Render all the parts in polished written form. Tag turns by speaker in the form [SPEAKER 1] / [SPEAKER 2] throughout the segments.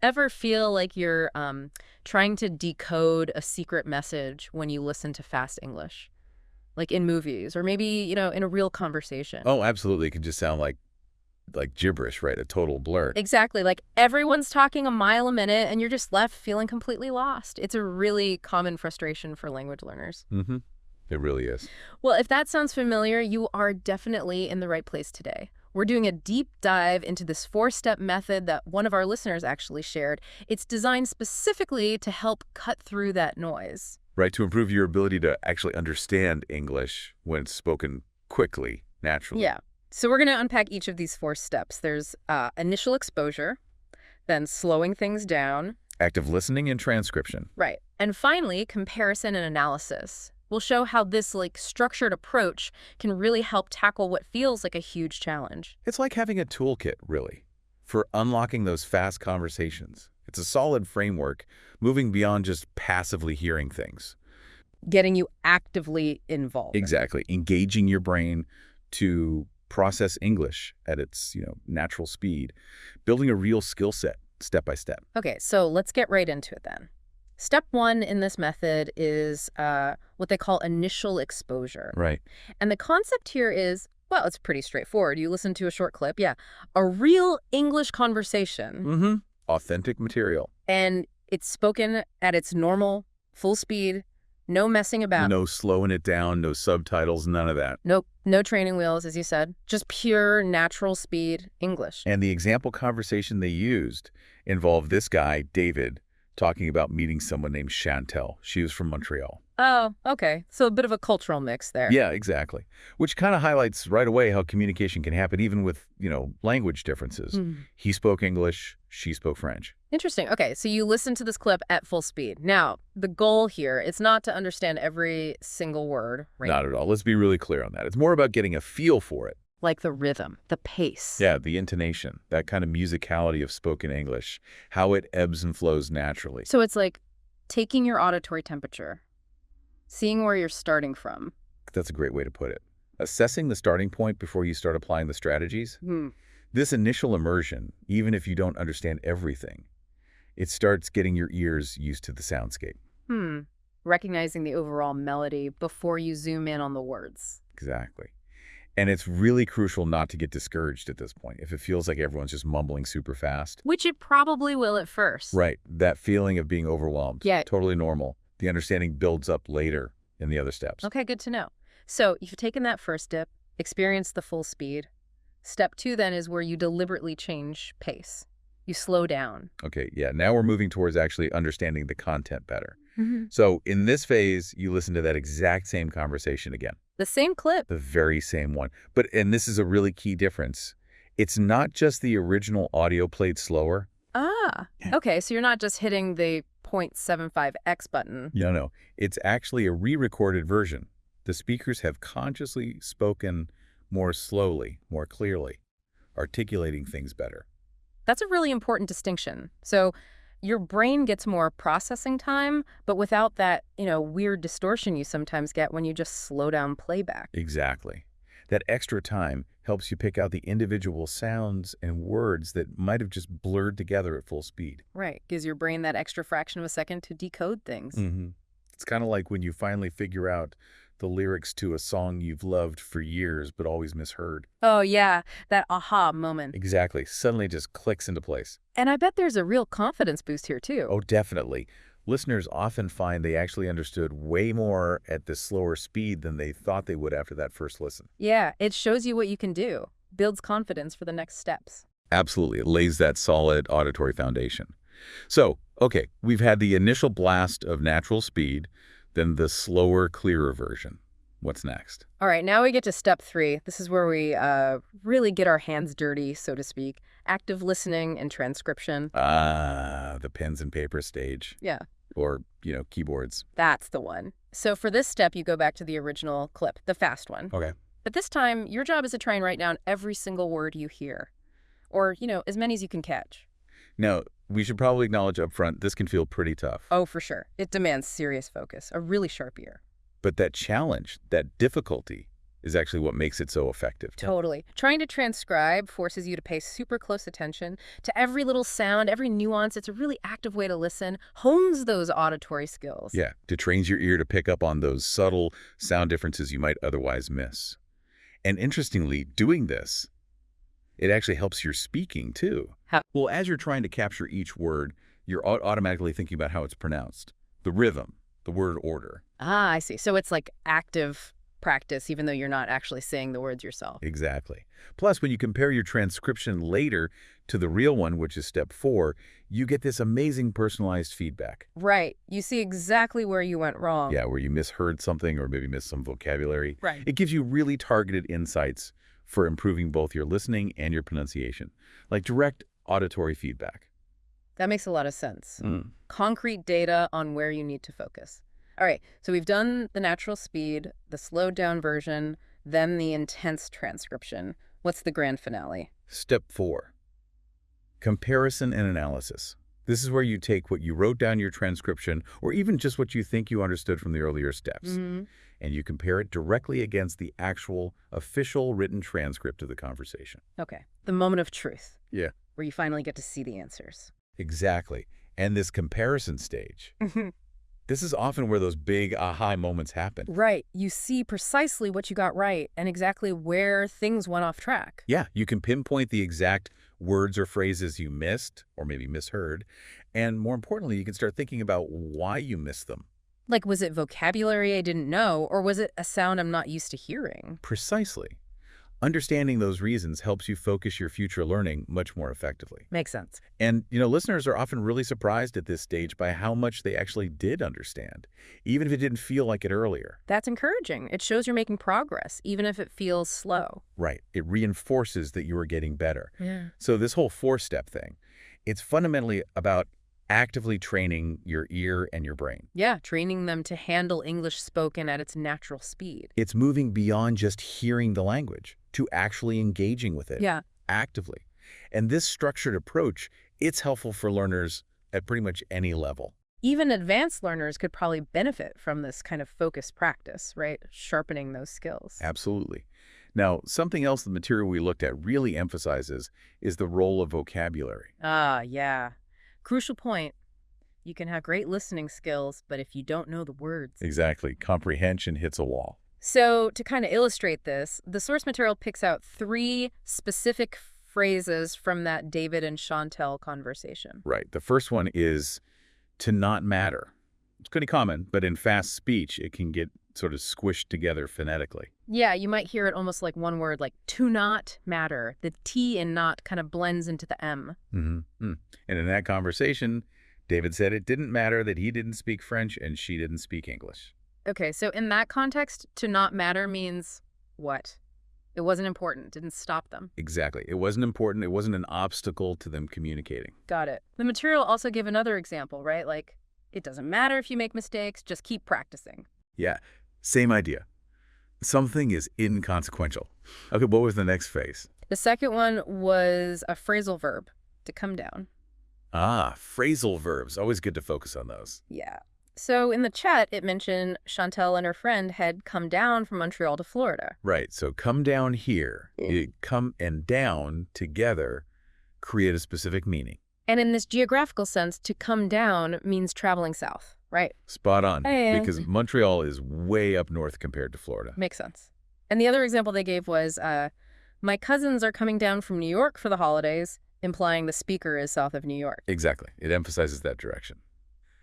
[SPEAKER 1] Ever feel like you're trying to decode a secret message when you listen to fast English? Like in movies or maybe, in a real conversation?
[SPEAKER 2] Oh, absolutely. It can just sound like gibberish, right? A total blur.
[SPEAKER 1] Exactly. Like everyone's talking a mile a minute and you're just left feeling completely lost. It's a really common frustration for language learners.
[SPEAKER 2] Mm-hmm. It really is.
[SPEAKER 1] Well, if that sounds familiar, you are definitely in the right place today. We're doing a deep dive into this 4-step method that one of our listeners actually shared. It's designed specifically to help cut through that noise.
[SPEAKER 2] Right, to improve your ability to actually understand English when it's spoken quickly, naturally.
[SPEAKER 1] Yeah. So we're going to unpack each of these 4 steps. There's initial exposure, then slowing things down.
[SPEAKER 2] Active listening and transcription.
[SPEAKER 1] Right. And finally, comparison and analysis. We'll show how this structured approach can really help tackle what feels like a huge challenge.
[SPEAKER 2] It's like having a toolkit, really, for unlocking those fast conversations. It's a solid framework, moving beyond just passively hearing things.
[SPEAKER 1] Getting you actively involved.
[SPEAKER 2] Exactly. Engaging your brain to process English at its, natural speed. Building a real skill set, step by step.
[SPEAKER 1] Okay, so let's get right into it then. Step 1 in this method is what they call initial exposure.
[SPEAKER 2] Right.
[SPEAKER 1] And the concept here is, well, it's pretty straightforward. You listen to a short clip, a real English conversation.
[SPEAKER 2] Mm-hmm. Authentic material.
[SPEAKER 1] And it's spoken at its normal, full speed, no messing about.
[SPEAKER 2] No slowing it down, no subtitles, none of that.
[SPEAKER 1] Nope, no training wheels, as you said. Just pure, natural speed English.
[SPEAKER 2] And the example conversation they used involved this guy, David, talking about meeting someone named Chantel. She was from Montreal.
[SPEAKER 1] Oh, okay. So a bit of a cultural mix there.
[SPEAKER 2] Yeah, exactly. Which kind of highlights right away how communication can happen even with, language differences. He spoke English, she spoke French.
[SPEAKER 1] Interesting. Okay, so you listen to this clip at full speed. Now, the goal here is not to understand every single word, right?
[SPEAKER 2] Not at all. Let's be really clear on that. It's more about getting a feel for it.
[SPEAKER 1] Like the rhythm, the pace.
[SPEAKER 2] Yeah, the intonation, that kind of musicality of spoken English, how it ebbs and flows naturally.
[SPEAKER 1] So it's like taking your auditory temperature, seeing where you're starting from.
[SPEAKER 2] That's a great way to put it. Assessing the starting point before you start applying the strategies. This initial immersion, even if you don't understand everything, it starts getting your ears used to the soundscape.
[SPEAKER 1] Recognizing the overall melody before you zoom in on the words.
[SPEAKER 2] Exactly. And it's really crucial not to get discouraged at this point if it feels like everyone's just mumbling super fast.
[SPEAKER 1] Which it probably will at first.
[SPEAKER 2] Right. That feeling of being overwhelmed.
[SPEAKER 1] Yeah.
[SPEAKER 2] Totally normal. The understanding builds up later in the other steps.
[SPEAKER 1] Okay, good to know. So you've taken that first step, experienced the full speed. Step 2 then is where you deliberately change pace. You slow down.
[SPEAKER 2] Okay, yeah. Now we're moving towards actually understanding the content better. So in this phase, you listen to that exact same conversation again.
[SPEAKER 1] The same clip.
[SPEAKER 2] The very same one. And this is a really key difference. It's not just the original audio played slower.
[SPEAKER 1] Okay, so you're not just hitting the 0.75x button.
[SPEAKER 2] No. It's actually a re-recorded version. The speakers have consciously spoken more slowly, more clearly, articulating things better.
[SPEAKER 1] That's a really important distinction. So your brain gets more processing time, but without that, weird distortion you sometimes get when you just slow down playback.
[SPEAKER 2] Exactly. That extra time helps you pick out the individual sounds and words that might have just blurred together at full speed.
[SPEAKER 1] Right. Gives your brain that extra fraction of a second to decode things.
[SPEAKER 2] It's kind of like when you finally figure out the lyrics to a song you've loved for years but always misheard.
[SPEAKER 1] Oh, yeah. That aha moment.
[SPEAKER 2] Exactly. Suddenly just clicks into place.
[SPEAKER 1] And I bet there's a real confidence boost here, too.
[SPEAKER 2] Oh, definitely. Listeners often find they actually understood way more at this slower speed than they thought they would after that first listen.
[SPEAKER 1] Yeah, it shows you what you can do. Builds confidence for the next steps.
[SPEAKER 2] Absolutely. It lays that solid auditory foundation. So, okay, we've had the initial blast of natural speed, then the slower, clearer version. What's next?
[SPEAKER 1] All right, now we get to step 3. This is where we really get our hands dirty, so to speak. Active listening and transcription.
[SPEAKER 2] The pens and paper stage.
[SPEAKER 1] Yeah.
[SPEAKER 2] Or, keyboards.
[SPEAKER 1] That's the one. So for this step, you go back to the original clip, the fast one.
[SPEAKER 2] Okay.
[SPEAKER 1] But this time, your job is to try and write down every single word you hear. Or, as many as you can catch.
[SPEAKER 2] Now, we should probably acknowledge up front, this can feel pretty tough.
[SPEAKER 1] Oh, for sure. It demands serious focus, a really sharp ear.
[SPEAKER 2] But that challenge, that difficulty, is actually what makes it so effective.
[SPEAKER 1] Totally. Trying to transcribe forces you to pay super close attention to every little sound, every nuance. It's a really active way to listen, hones those auditory skills.
[SPEAKER 2] Yeah, to train your ear to pick up on those subtle sound differences you might otherwise miss. And interestingly, doing this, it actually helps your speaking too.
[SPEAKER 1] How?
[SPEAKER 2] Well, as you're trying to capture each word, you're automatically thinking about how it's pronounced, the rhythm, the word order.
[SPEAKER 1] Ah, I see. So it's like active practice, even though you're not actually saying the words yourself.
[SPEAKER 2] Exactly. Plus, when you compare your transcription later to the real one, which is step 4, you get this amazing personalized feedback.
[SPEAKER 1] Right. You see exactly where you went wrong.
[SPEAKER 2] Yeah, where you misheard something or maybe missed some vocabulary.
[SPEAKER 1] Right.
[SPEAKER 2] It gives you really targeted insights for improving both your listening and your pronunciation, like direct auditory feedback.
[SPEAKER 1] That makes a lot of sense. Concrete data on where you need to focus. All right, so we've done the natural speed, the slowed down version, then the intense transcription. What's the grand finale?
[SPEAKER 2] Step 4, comparison and analysis. This is where you take what you wrote down in your transcription, or even just what you think you understood from the earlier steps, and you compare it directly against the actual official written transcript of the conversation.
[SPEAKER 1] Okay, the moment of truth.
[SPEAKER 2] Yeah.
[SPEAKER 1] Where you finally get to see the answers.
[SPEAKER 2] Exactly. And this comparison stage, this is often where those big aha moments happen.
[SPEAKER 1] Right, you see precisely what you got right and exactly where things went off track.
[SPEAKER 2] Yeah, you can pinpoint the exact words or phrases you missed or maybe misheard. And more importantly, you can start thinking about why you missed them.
[SPEAKER 1] Like, was it vocabulary I didn't know, or was it a sound I'm not used to hearing?
[SPEAKER 2] Precisely. Understanding those reasons helps you focus your future learning much more effectively.
[SPEAKER 1] Makes sense.
[SPEAKER 2] And, listeners are often really surprised at this stage by how much they actually did understand, even if it didn't feel like it earlier.
[SPEAKER 1] That's encouraging. It shows you're making progress, even if it feels slow.
[SPEAKER 2] Right. It reinforces that you are getting better.
[SPEAKER 1] Yeah.
[SPEAKER 2] So this whole 4-step thing, it's fundamentally about actively training your ear and your brain.
[SPEAKER 1] Yeah, training them to handle English spoken at its natural speed.
[SPEAKER 2] It's moving beyond just hearing the language to actually engaging with it actively. And this structured approach, it's helpful for learners at pretty much any level.
[SPEAKER 1] Even advanced learners could probably benefit from this kind of focused practice, right? Sharpening those skills.
[SPEAKER 2] Absolutely. Now, something else the material we looked at really emphasizes is the role of vocabulary.
[SPEAKER 1] Ah, yeah. Crucial point. You can have great listening skills, but if you don't know the words.
[SPEAKER 2] Exactly. Comprehension hits a wall.
[SPEAKER 1] So to kind of illustrate this, the source material picks out 3 specific phrases from that David and Chantel conversation.
[SPEAKER 2] Right. The first one is to not matter. It's pretty common, but in fast speech, it can get sort of squished together phonetically.
[SPEAKER 1] Yeah, you might hear it almost like one word, like to not matter. The T in not kind of blends into the M.
[SPEAKER 2] And in that conversation, David said it didn't matter that he didn't speak French and she didn't speak English.
[SPEAKER 1] Okay, so in that context, to not matter means what? It wasn't important, didn't stop them.
[SPEAKER 2] Exactly. It wasn't important. It wasn't an obstacle to them communicating.
[SPEAKER 1] Got it. The material also gave another example, right? Like, it doesn't matter if you make mistakes, just keep practicing.
[SPEAKER 2] Yeah, same idea. Something is inconsequential. Okay, what was the next phase?
[SPEAKER 1] The second one was a phrasal verb, to come down.
[SPEAKER 2] Ah, phrasal verbs. Always good to focus on those.
[SPEAKER 1] Yeah. So in the chat, it mentioned Chantel and her friend had come down from Montreal to Florida.
[SPEAKER 2] Right, so come down here. Come and down together create a specific meaning.
[SPEAKER 1] And in this geographical sense, to come down means traveling south, right?
[SPEAKER 2] Spot on,
[SPEAKER 1] Hey.
[SPEAKER 2] because Montreal is way up north compared to Florida.
[SPEAKER 1] Makes sense. And the other example they gave was, my cousins are coming down from New York for the holidays, implying the speaker is south of New York.
[SPEAKER 2] Exactly. It emphasizes that direction.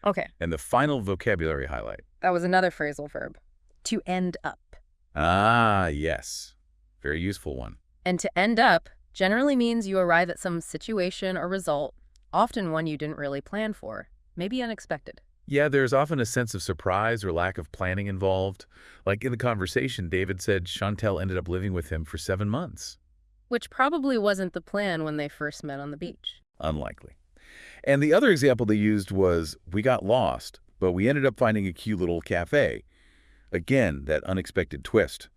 [SPEAKER 1] Okay,
[SPEAKER 2] And the final vocabulary highlight.
[SPEAKER 1] that was another phrasal verb, to end up.
[SPEAKER 2] Ah, yes. Very useful one.
[SPEAKER 1] And to end up generally means you arrive at some situation or result, often one you didn't really plan for, maybe unexpected.
[SPEAKER 2] Yeah, there's often a sense of surprise or lack of planning involved. Like in the conversation, David said Chantel ended up living with him for 7 months.
[SPEAKER 1] Which probably wasn't the plan when they first met on the beach.
[SPEAKER 2] Unlikely. And the other example they used was, we got lost, but we ended up finding a cute little cafe. Again, that unexpected twist.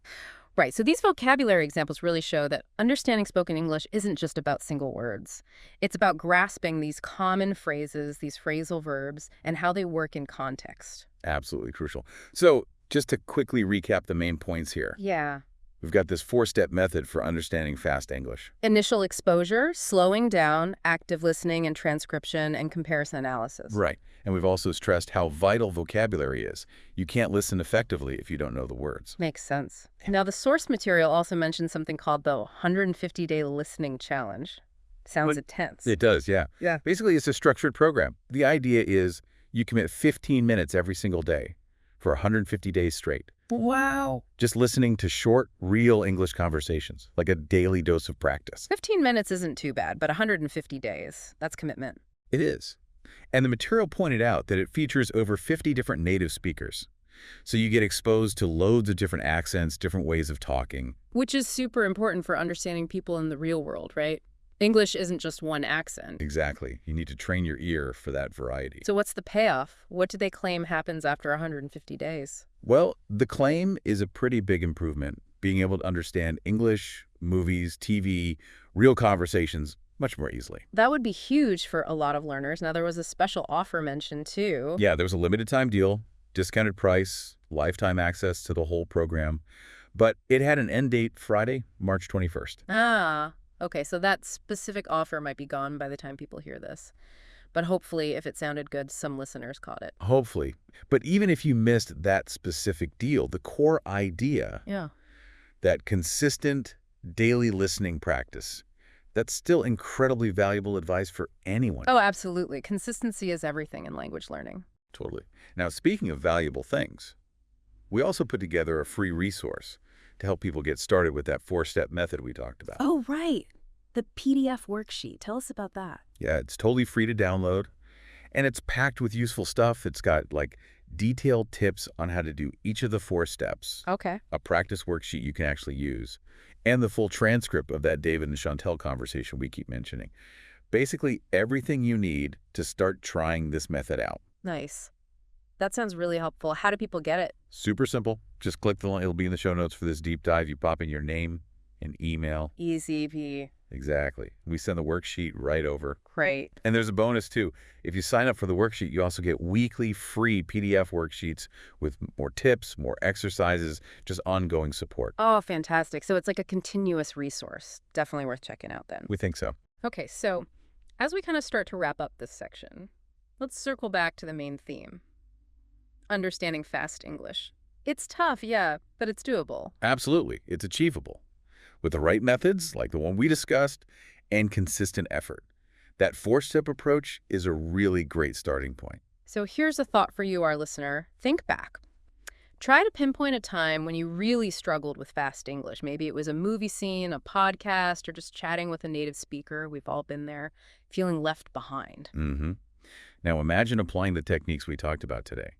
[SPEAKER 1] Right, so these vocabulary examples really show that understanding spoken English isn't just about single words. It's about grasping these common phrases, these phrasal verbs, and how they work in context.
[SPEAKER 2] Absolutely crucial. So just to quickly recap the main points here.
[SPEAKER 1] Yeah.
[SPEAKER 2] We've got this four-step method for understanding fast English.
[SPEAKER 1] Initial exposure, slowing down, active listening and transcription, and comparison analysis.
[SPEAKER 2] Right. And we've also stressed how vital vocabulary is. You can't listen effectively if you don't know the words.
[SPEAKER 1] Makes sense. Now, the source material also mentions something called the 150-day listening challenge. Sounds intense.
[SPEAKER 2] It does, yeah. Yeah. Basically, it's a structured program. The idea is you commit 15 minutes every single day for 150 days straight.
[SPEAKER 1] Wow.
[SPEAKER 2] Just listening to short, real English conversations, like a daily dose of practice.
[SPEAKER 1] 15 minutes isn't too bad, but 150 days, that's commitment.
[SPEAKER 2] It is. And the material pointed out that it features over 50 different native speakers. So you get exposed to loads of different accents, different ways of talking.
[SPEAKER 1] Which is super important for understanding people in the real world, right? English isn't just one accent.
[SPEAKER 2] Exactly. You need to train your ear for that variety.
[SPEAKER 1] So what's the payoff? What do they claim happens after 150 days?
[SPEAKER 2] Well, the claim is a pretty big improvement, being able to understand English, movies, TV, real conversations much more easily.
[SPEAKER 1] That would be huge for a lot of learners. Now, there was a special offer mentioned, too.
[SPEAKER 2] Yeah, there was a limited time deal, discounted price, lifetime access to the whole program, but it had an end date Friday, March 21st.
[SPEAKER 1] Ah, okay, so that specific offer might be gone by the time people hear this. But hopefully, if it sounded good, some listeners caught it.
[SPEAKER 2] Hopefully. But even if you missed that specific deal, the core idea, that consistent daily listening practice, that's still incredibly valuable advice for anyone.
[SPEAKER 1] Oh, absolutely. Consistency is everything in language learning.
[SPEAKER 2] Totally. Now, speaking of valuable things, we also put together a free resource to help people get started with that four-step method we talked about.
[SPEAKER 1] Oh, right. The PDF worksheet. Tell us about that.
[SPEAKER 2] Yeah, it's totally free to download, and it's packed with useful stuff. It's got, like, detailed tips on how to do each of the four steps.
[SPEAKER 1] Okay.
[SPEAKER 2] A practice worksheet you can actually use, and the full transcript of that David and Chantel conversation we keep mentioning. Basically, everything you need to start trying this method out.
[SPEAKER 1] Nice. That sounds really helpful. How do people get it?
[SPEAKER 2] Super simple. Just click the link. It'll be in the show notes for this deep dive. You pop in your name and email.
[SPEAKER 1] Easy peasy.
[SPEAKER 2] Exactly. We send the worksheet right over.
[SPEAKER 1] Great.
[SPEAKER 2] And there's a bonus, too. If you sign up for the worksheet, you also get weekly free PDF worksheets with more tips, more exercises, just ongoing support.
[SPEAKER 1] Oh, fantastic. So it's like a continuous resource. Definitely worth checking out then.
[SPEAKER 2] We think so.
[SPEAKER 1] Okay, so as we kind of start to wrap up this section, let's circle back to the main theme. Understanding fast English. It's tough, yeah, but it's doable.
[SPEAKER 2] Absolutely. It's achievable. With the right methods, like the one we discussed, and consistent effort. That four-step approach is a really great starting point.
[SPEAKER 1] So here's a thought for you, our listener. Think back. Try to pinpoint a time when you really struggled with fast English. Maybe it was a movie scene, a podcast, or just chatting with a native speaker. We've all been there, feeling left behind.
[SPEAKER 2] Now imagine applying the techniques we talked about today.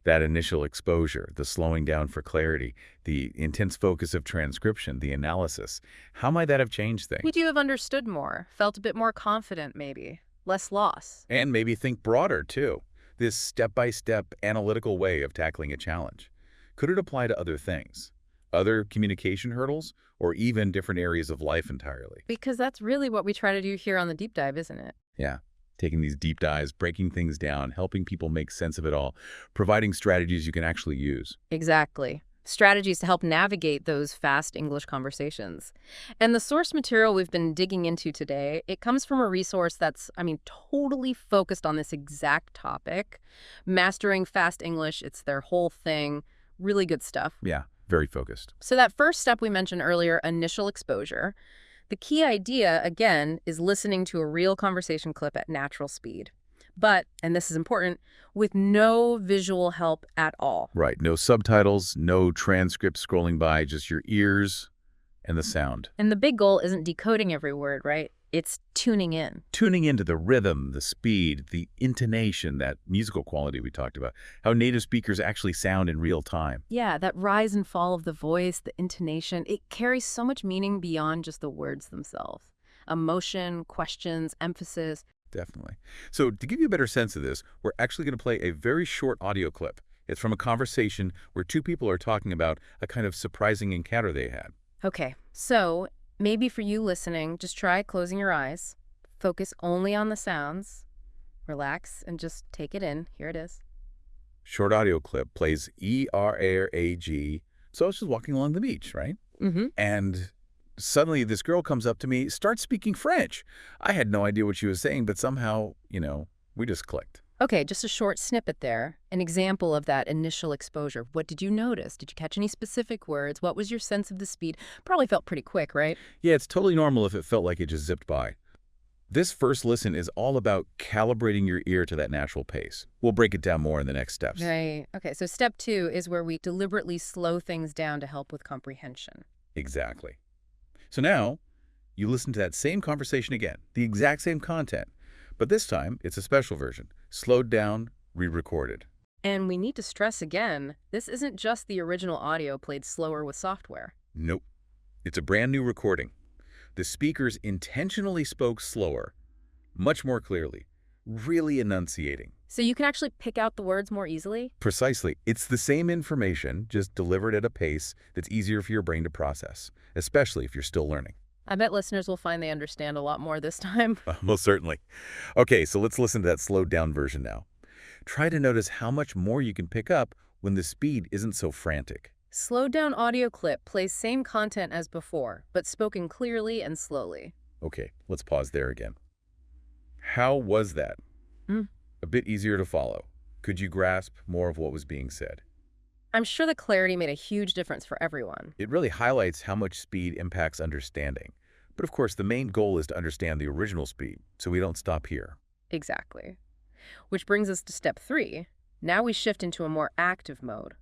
[SPEAKER 2] That initial exposure, the slowing down for clarity, the intense focus of transcription, the analysis. How might that have changed things?
[SPEAKER 1] Would you have understood more, felt a bit more confident maybe, less loss?
[SPEAKER 2] And maybe think broader, too. This step-by-step analytical way of tackling a challenge. Could it apply to other things? Other communication hurdles? Or even different areas of life entirely?
[SPEAKER 1] Because that's really what we try to do here on the Deep Dive, isn't it?
[SPEAKER 2] Yeah. Taking these deep dives, breaking things down, helping people make sense of it all, providing strategies you can actually use.
[SPEAKER 1] Exactly. Strategies to help navigate those fast English conversations. And the source material we've been digging into today, it comes from a resource that's, totally focused on this exact topic. Mastering Fast English, it's their whole thing. Really good stuff.
[SPEAKER 2] Yeah, very focused.
[SPEAKER 1] So that first step we mentioned earlier, initial exposure. The key idea, again, is listening to a real conversation clip at natural speed. But, and this is important, with no visual help at all.
[SPEAKER 2] Right. No subtitles, no transcript scrolling by, just your ears and the sound.
[SPEAKER 1] And the big goal isn't decoding every word, right? It's tuning in.
[SPEAKER 2] Tuning into the rhythm, the speed, the intonation, that musical quality we talked about, how native speakers actually sound in real time.
[SPEAKER 1] Yeah, that rise and fall of the voice, the intonation, it carries so much meaning beyond just the words themselves. Emotion, questions, emphasis.
[SPEAKER 2] Definitely. So to give you a better sense of this, we're actually going to play a very short audio clip. It's from a conversation where two people are talking about a kind of surprising encounter they had.
[SPEAKER 1] Okay, so maybe for you listening, just try closing your eyes. Focus only on the sounds. Relax and just take it in. Here it is.
[SPEAKER 2] Short audio clip plays E-R-A-G. So it's just walking along the beach, right?
[SPEAKER 1] Mm-hmm.
[SPEAKER 2] And suddenly this girl comes up to me, starts speaking French. I had no idea what she was saying, but somehow, we just clicked.
[SPEAKER 1] Okay, just a short snippet there. An example of that initial exposure. What did you notice? Did you catch any specific words? What was your sense of the speed? Probably felt pretty quick, right?
[SPEAKER 2] Yeah, it's totally normal if it felt like it just zipped by. This first listen is all about calibrating your ear to that natural pace. We'll break it down more in the next steps.
[SPEAKER 1] Right. Okay, so step 2 is where we deliberately slow things down to help with comprehension.
[SPEAKER 2] Exactly. So now, you listen to that same conversation again, the exact same content, but this time it's a special version, slowed down, re-recorded.
[SPEAKER 1] And we need to stress again, this isn't just the original audio played slower with software.
[SPEAKER 2] Nope. It's a brand new recording. The speakers intentionally spoke slower, much more clearly, really enunciating.
[SPEAKER 1] So you can actually pick out the words more easily?
[SPEAKER 2] Precisely. It's the same information, just delivered at a pace that's easier for your brain to process, especially if you're still learning.
[SPEAKER 1] I bet listeners will find they understand a lot more this time.
[SPEAKER 2] Most certainly. Okay, so let's listen to that slowed down version now. Try to notice how much more you can pick up when the speed isn't so frantic.
[SPEAKER 1] Slowed down audio clip plays same content as before, but spoken clearly and slowly.
[SPEAKER 2] Okay, let's pause there again. How was that?
[SPEAKER 1] Mm.
[SPEAKER 2] A bit easier to follow. Could you grasp more of what was being said?
[SPEAKER 1] I'm sure the clarity made a huge difference for everyone.
[SPEAKER 2] It really highlights how much speed impacts understanding. But of course, the main goal is to understand the original speed, so we don't stop here.
[SPEAKER 1] Exactly. Which brings us to step 3. Now we shift into a more active mode.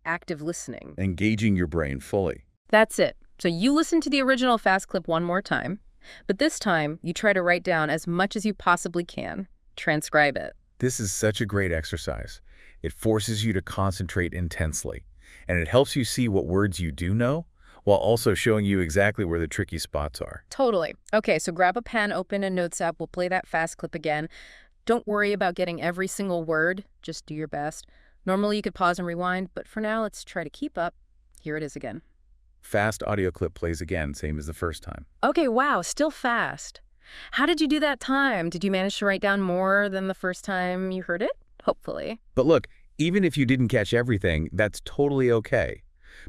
[SPEAKER 1] Active listening.
[SPEAKER 2] Engaging your brain fully.
[SPEAKER 1] That's it. So you listen to the original fast clip one more time, but this time you try to write down as much as you possibly can. Transcribe it.
[SPEAKER 2] This is such a great exercise. It forces you to concentrate intensely, and it helps you see what words you do know, while also showing you exactly where the tricky spots are.
[SPEAKER 1] Totally. Okay, so grab a pen, open a notes app. We'll play that fast clip again. Don't worry about getting every single word. Just do your best. Normally you could pause and rewind, but for now let's try to keep up. Here it is again.
[SPEAKER 2] Fast audio clip plays again, same as the first time.
[SPEAKER 1] Okay, wow, still fast. How did you do that time? Did you manage to write down more than the first time you heard it? Hopefully.
[SPEAKER 2] But look, even if you didn't catch everything, that's totally okay.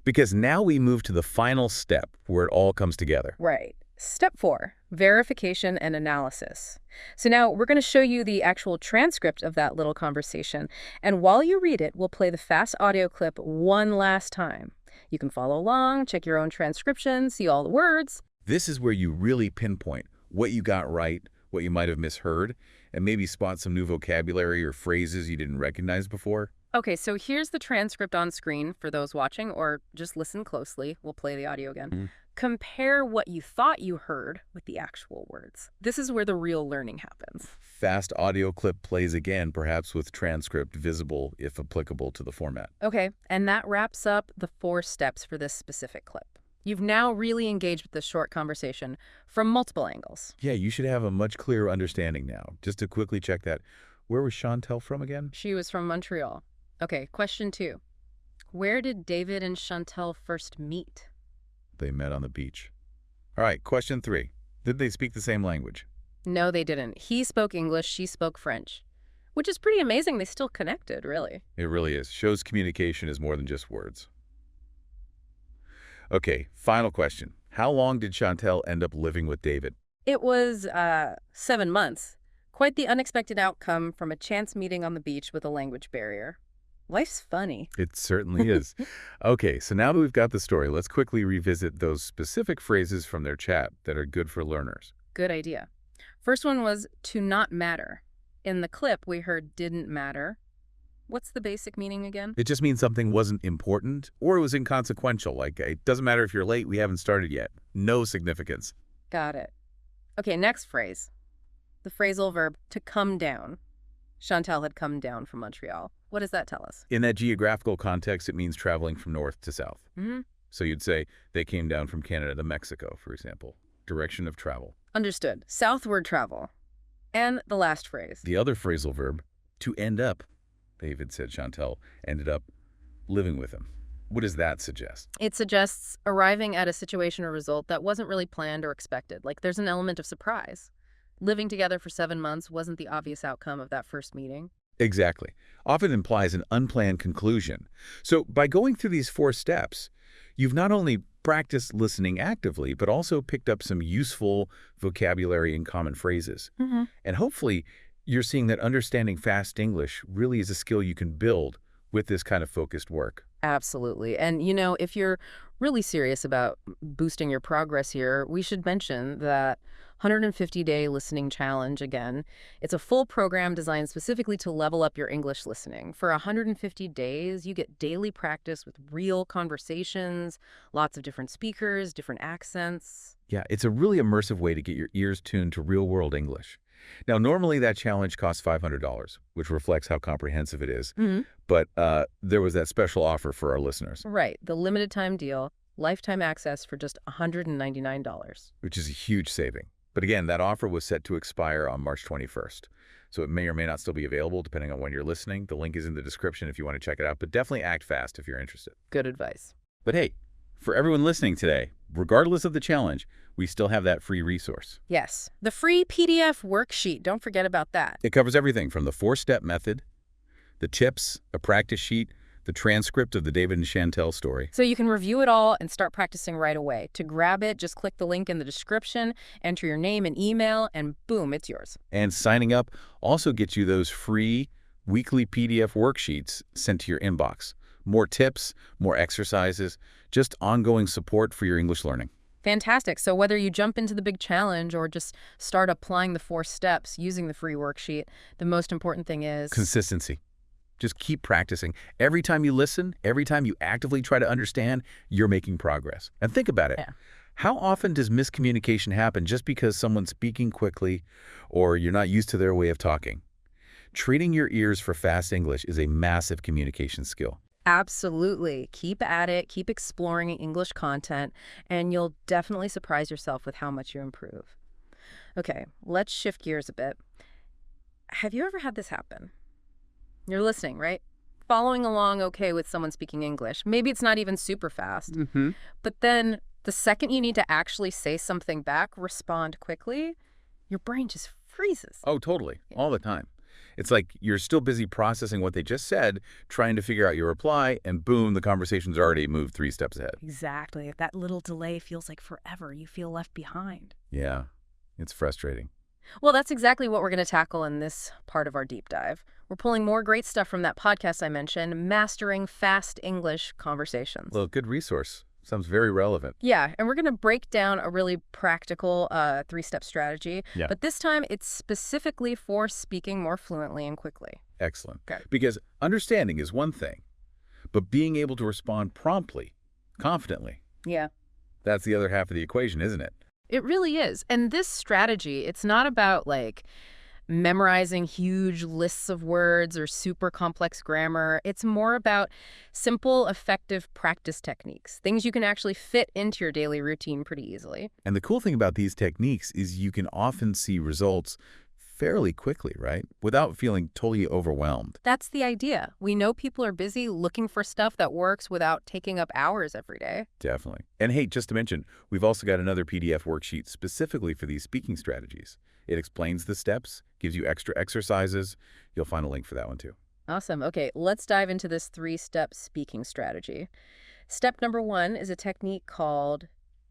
[SPEAKER 2] Because now we move to the final step where it all comes together.
[SPEAKER 1] Right. Step 4, verification and analysis. So now we're going to show you the actual transcript of that little conversation. And while you read it, we'll play the fast audio clip one last time. You can follow along, check your own transcription, see all the words.
[SPEAKER 2] This is where you really pinpoint what you got right, what you might have misheard, and maybe spot some new vocabulary or phrases you didn't recognize before.
[SPEAKER 1] Okay, so here's the transcript on screen for those watching, or just listen closely. We'll play the audio again.
[SPEAKER 2] Mm-hmm.
[SPEAKER 1] Compare what you thought you heard with the actual words. This is where the real learning happens.
[SPEAKER 2] Fast audio clip plays again, perhaps with transcript visible if applicable to the format.
[SPEAKER 1] Okay, and that wraps up the 4 steps for this specific clip. You've now really engaged with this short conversation from multiple angles.
[SPEAKER 2] Yeah, you should have a much clearer understanding now. Just to quickly check that, where was Chantel from again?
[SPEAKER 1] She was from Montreal. Okay, question 2. Where did David and Chantel first meet?
[SPEAKER 2] They met on the beach. All right, question 3. Did they speak the same language?
[SPEAKER 1] No, they didn't. He spoke English, she spoke French. Which is pretty amazing. They still connected, really.
[SPEAKER 2] It really is. Shows communication is more than just words. Okay, final question. How long did Chantel end up living with David?
[SPEAKER 1] It was 7 months. Quite the unexpected outcome from a chance meeting on the beach with a language barrier. Life's funny.
[SPEAKER 2] It certainly is. Okay, so now that we've got the story, let's quickly revisit those specific phrases from their chat that are good for learners.
[SPEAKER 1] Good idea. First one was to not matter. In the clip, we heard didn't matter. What's the basic meaning again?
[SPEAKER 2] It just means something wasn't important or it was inconsequential. Like, it doesn't matter if you're late, we haven't started yet. No significance.
[SPEAKER 1] Got it. Okay, next phrase. The phrasal verb to come down. Chantal had come down from Montreal. What does that tell us?
[SPEAKER 2] In that geographical context, it means traveling from north to south.
[SPEAKER 1] Mm-hmm.
[SPEAKER 2] So you'd say they came down from Canada to Mexico, for example. Direction of travel.
[SPEAKER 1] Understood. Southward travel. And the last phrase.
[SPEAKER 2] The other phrasal verb, to end up. David said Chantal ended up living with him. What does that suggest?
[SPEAKER 1] It suggests arriving at a situation or result that wasn't really planned or expected. Like there's an element of surprise. Living together for 7 months wasn't the obvious outcome of that first meeting.
[SPEAKER 2] Exactly. Often implies an unplanned conclusion. So by going through these 4 steps, you've not only practiced listening actively, but also picked up some useful vocabulary and common phrases.
[SPEAKER 1] Hmm.
[SPEAKER 2] And hopefully, you're seeing that understanding fast English really is a skill you can build with this kind of focused work.
[SPEAKER 1] Absolutely. And, if you're really serious about boosting your progress here, we should mention that 150-day listening challenge again. It's a full program designed specifically to level up your English listening. For 150 days, you get daily practice with real conversations, lots of different speakers, different accents.
[SPEAKER 2] Yeah, it's a really immersive way to get your ears tuned to real-world English. Now, normally that challenge costs $500, which reflects how comprehensive it is.
[SPEAKER 1] Hmm.
[SPEAKER 2] But there was that special offer for our listeners,
[SPEAKER 1] Right. The limited time deal, lifetime access for just $199.
[SPEAKER 2] which is a huge saving. But again, that offer was set to expire on March 21st. So it may or may not still be available depending on when you're listening. The link is in the description if you want to check it out. But definitely act fast if you're interested.
[SPEAKER 1] Good advice.
[SPEAKER 2] But hey, for everyone listening today, regardless of the challenge, we still have that free resource.
[SPEAKER 1] Yes. The free PDF worksheet. Don't forget about that.
[SPEAKER 2] It covers everything from the 4-step method, the tips, a practice sheet, the transcript of the David and Chantel story.
[SPEAKER 1] So you can review it all and start practicing right away. To grab it, just click the link in the description, enter your name and email, and boom, it's yours.
[SPEAKER 2] And signing up also gets you those free weekly PDF worksheets sent to your inbox. More tips, more exercises, just ongoing support for your English learning.
[SPEAKER 1] Fantastic. So whether you jump into the big challenge or just start applying the 4 steps using the free worksheet, the most important thing is
[SPEAKER 2] Consistency. Just keep practicing. Every time you listen, every time you actively try to understand, you're making progress. And think about it.
[SPEAKER 1] Yeah.
[SPEAKER 2] How often does miscommunication happen just because someone's speaking quickly or you're not used to their way of talking? Treating your ears for fast English is a massive communication skill.
[SPEAKER 1] Absolutely. Keep at it, keep exploring English content, and you'll definitely surprise yourself with how much you improve. Okay, let's shift gears a bit. Have you ever had this happen? You're listening, right? Following along okay with someone speaking English. Maybe it's not even super fast. But then the second you need to actually say something back, respond quickly, your brain just freezes.
[SPEAKER 2] Oh, totally. All the time. It's like you're still busy processing what they just said, trying to figure out your reply, and boom, the conversation's already moved 3 steps ahead.
[SPEAKER 1] Exactly. That little delay feels like forever. You feel left behind.
[SPEAKER 2] Yeah, it's frustrating.
[SPEAKER 1] Well, that's exactly what we're going to tackle in this part of our deep dive. We're pulling more great stuff from that podcast I mentioned, Mastering Fast English Conversations.
[SPEAKER 2] Well, good resource. Sounds very relevant.
[SPEAKER 1] Yeah, and we're going to break down a really practical 3-step strategy.
[SPEAKER 2] Yeah.
[SPEAKER 1] But this time, it's specifically for speaking more fluently and quickly.
[SPEAKER 2] Excellent.
[SPEAKER 1] Okay.
[SPEAKER 2] Because understanding is one thing, but being able to respond promptly, confidently,
[SPEAKER 1] Yeah.
[SPEAKER 2] that's the other half of the equation, isn't it?
[SPEAKER 1] It really is. And this strategy, it's not about memorizing huge lists of words or super complex grammar. It's more about simple, effective practice techniques, things you can actually fit into your daily routine pretty easily.
[SPEAKER 2] And the cool thing about these techniques is you can often see results fairly quickly, right? Without feeling totally overwhelmed.
[SPEAKER 1] That's the idea. We know people are busy looking for stuff that works without taking up hours every day.
[SPEAKER 2] Definitely. And hey, just to mention, we've also got another PDF worksheet specifically for these speaking strategies. It explains the steps, gives you extra exercises. You'll find a link for that one too.
[SPEAKER 1] Awesome. Okay, let's dive into this 3-step speaking strategy. Step number 1 is a technique called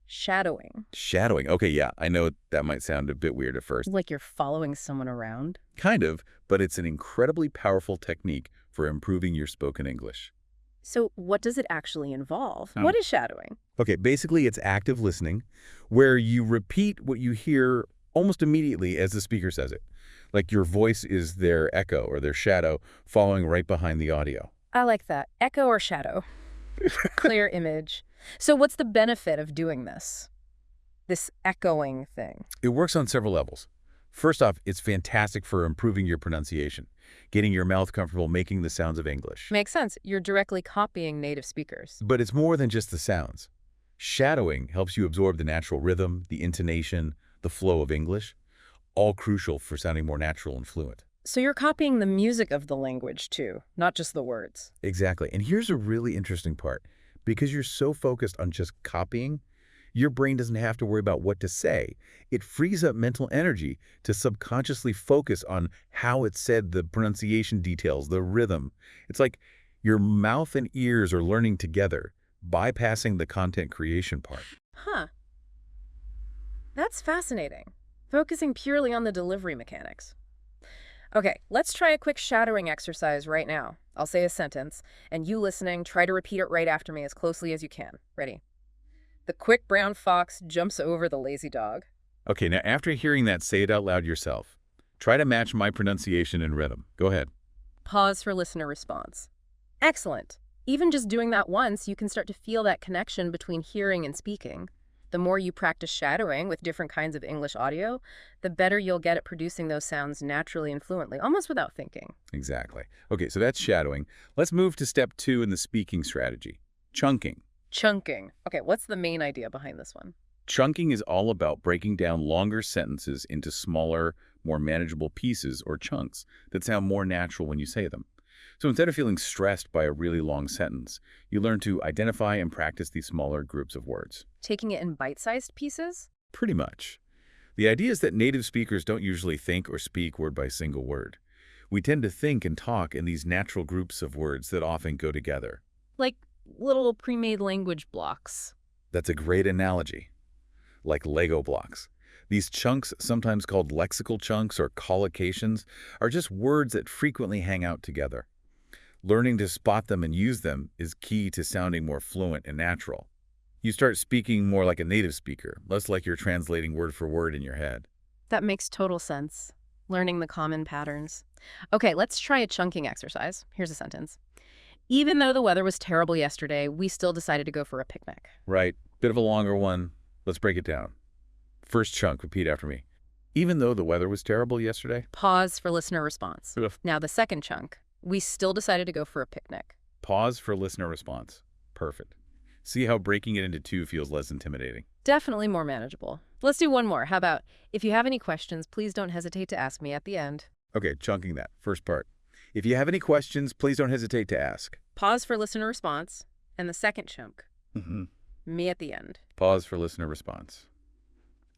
[SPEAKER 1] shadowing.
[SPEAKER 2] Shadowing. Okay, yeah, I know that might sound a bit weird at first.
[SPEAKER 1] Like you're following someone around.
[SPEAKER 2] Kind of, but it's an incredibly powerful technique for improving your spoken English.
[SPEAKER 1] So what does it actually involve?
[SPEAKER 2] Oh.
[SPEAKER 1] What is shadowing?
[SPEAKER 2] Okay, basically it's active listening, where you repeat what you hear almost immediately as the speaker says it. Like your voice is their echo or their shadow following right behind the audio.
[SPEAKER 1] I like that. Echo or shadow. Clear image. So what's the benefit of doing this echoing thing?
[SPEAKER 2] It works on several levels. First off, it's fantastic for improving your pronunciation, getting your mouth comfortable making the sounds of English.
[SPEAKER 1] Makes sense. You're directly copying native speakers.
[SPEAKER 2] But it's more than just the sounds. Shadowing helps you absorb the natural rhythm, the intonation, the flow of English, all crucial for sounding more natural and fluent.
[SPEAKER 1] So you're copying the music of the language too, not just the words.
[SPEAKER 2] Exactly. And here's a really interesting part. Because you're so focused on just copying, your brain doesn't have to worry about what to say. It frees up mental energy to subconsciously focus on how it's said, the pronunciation details, the rhythm. It's like your mouth and ears are learning together, bypassing the content creation part.
[SPEAKER 1] Huh. That's fascinating. Focusing purely on the delivery mechanics. Okay, let's try a quick shadowing exercise right now. I'll say a sentence, and you listening, try to repeat it right after me as closely as you can. Ready? The quick brown fox jumps over the lazy dog.
[SPEAKER 2] Okay, now after hearing that, say it out loud yourself. Try to match my pronunciation and rhythm. Go ahead.
[SPEAKER 1] Pause for listener response. Excellent. Even just doing that once, you can start to feel that connection between hearing and speaking. The more you practice shadowing with different kinds of English audio, the better you'll get at producing those sounds naturally and fluently, almost without thinking.
[SPEAKER 2] Exactly. Okay, so that's shadowing. Let's move to step 2 in the speaking strategy, chunking.
[SPEAKER 1] Chunking. Okay, what's the main idea behind this one?
[SPEAKER 2] Chunking is all about breaking down longer sentences into smaller, more manageable pieces or chunks that sound more natural when you say them. So instead of feeling stressed by a really long sentence, you learn to identify and practice these smaller groups of words.
[SPEAKER 1] Taking it in bite-sized pieces?
[SPEAKER 2] Pretty much. The idea is that native speakers don't usually think or speak word by single word. We tend to think and talk in these natural groups of words that often go together.
[SPEAKER 1] Like little pre-made language blocks.
[SPEAKER 2] That's a great analogy. Like Lego blocks. These chunks, sometimes called lexical chunks or collocations, are just words that frequently hang out together. Learning to spot them and use them is key to sounding more fluent and natural. You start speaking more like a native speaker, less like you're translating word for word in your head.
[SPEAKER 1] That makes total sense. Learning the common patterns. Okay, let's try a chunking exercise. Here's a sentence. Even though the weather was terrible yesterday, we still decided to go for a picnic.
[SPEAKER 2] Right. Bit of a longer one. Let's break it down. First chunk, repeat after me. Even though the weather was terrible yesterday.
[SPEAKER 1] Pause for listener response.
[SPEAKER 2] Ugh.
[SPEAKER 1] Now the second chunk. We still decided to go for a picnic.
[SPEAKER 2] Pause for listener response. Perfect. See how breaking it into 2 feels less intimidating.
[SPEAKER 1] Definitely more manageable. Let's do one more. How about, if you have any questions, please don't hesitate to ask me at the end.
[SPEAKER 2] Okay, chunking that. First part. If you have any questions, please don't hesitate to ask.
[SPEAKER 1] Pause for listener response. And the second chunk.
[SPEAKER 2] Mm-hmm.
[SPEAKER 1] Me at the end.
[SPEAKER 2] Pause for listener response.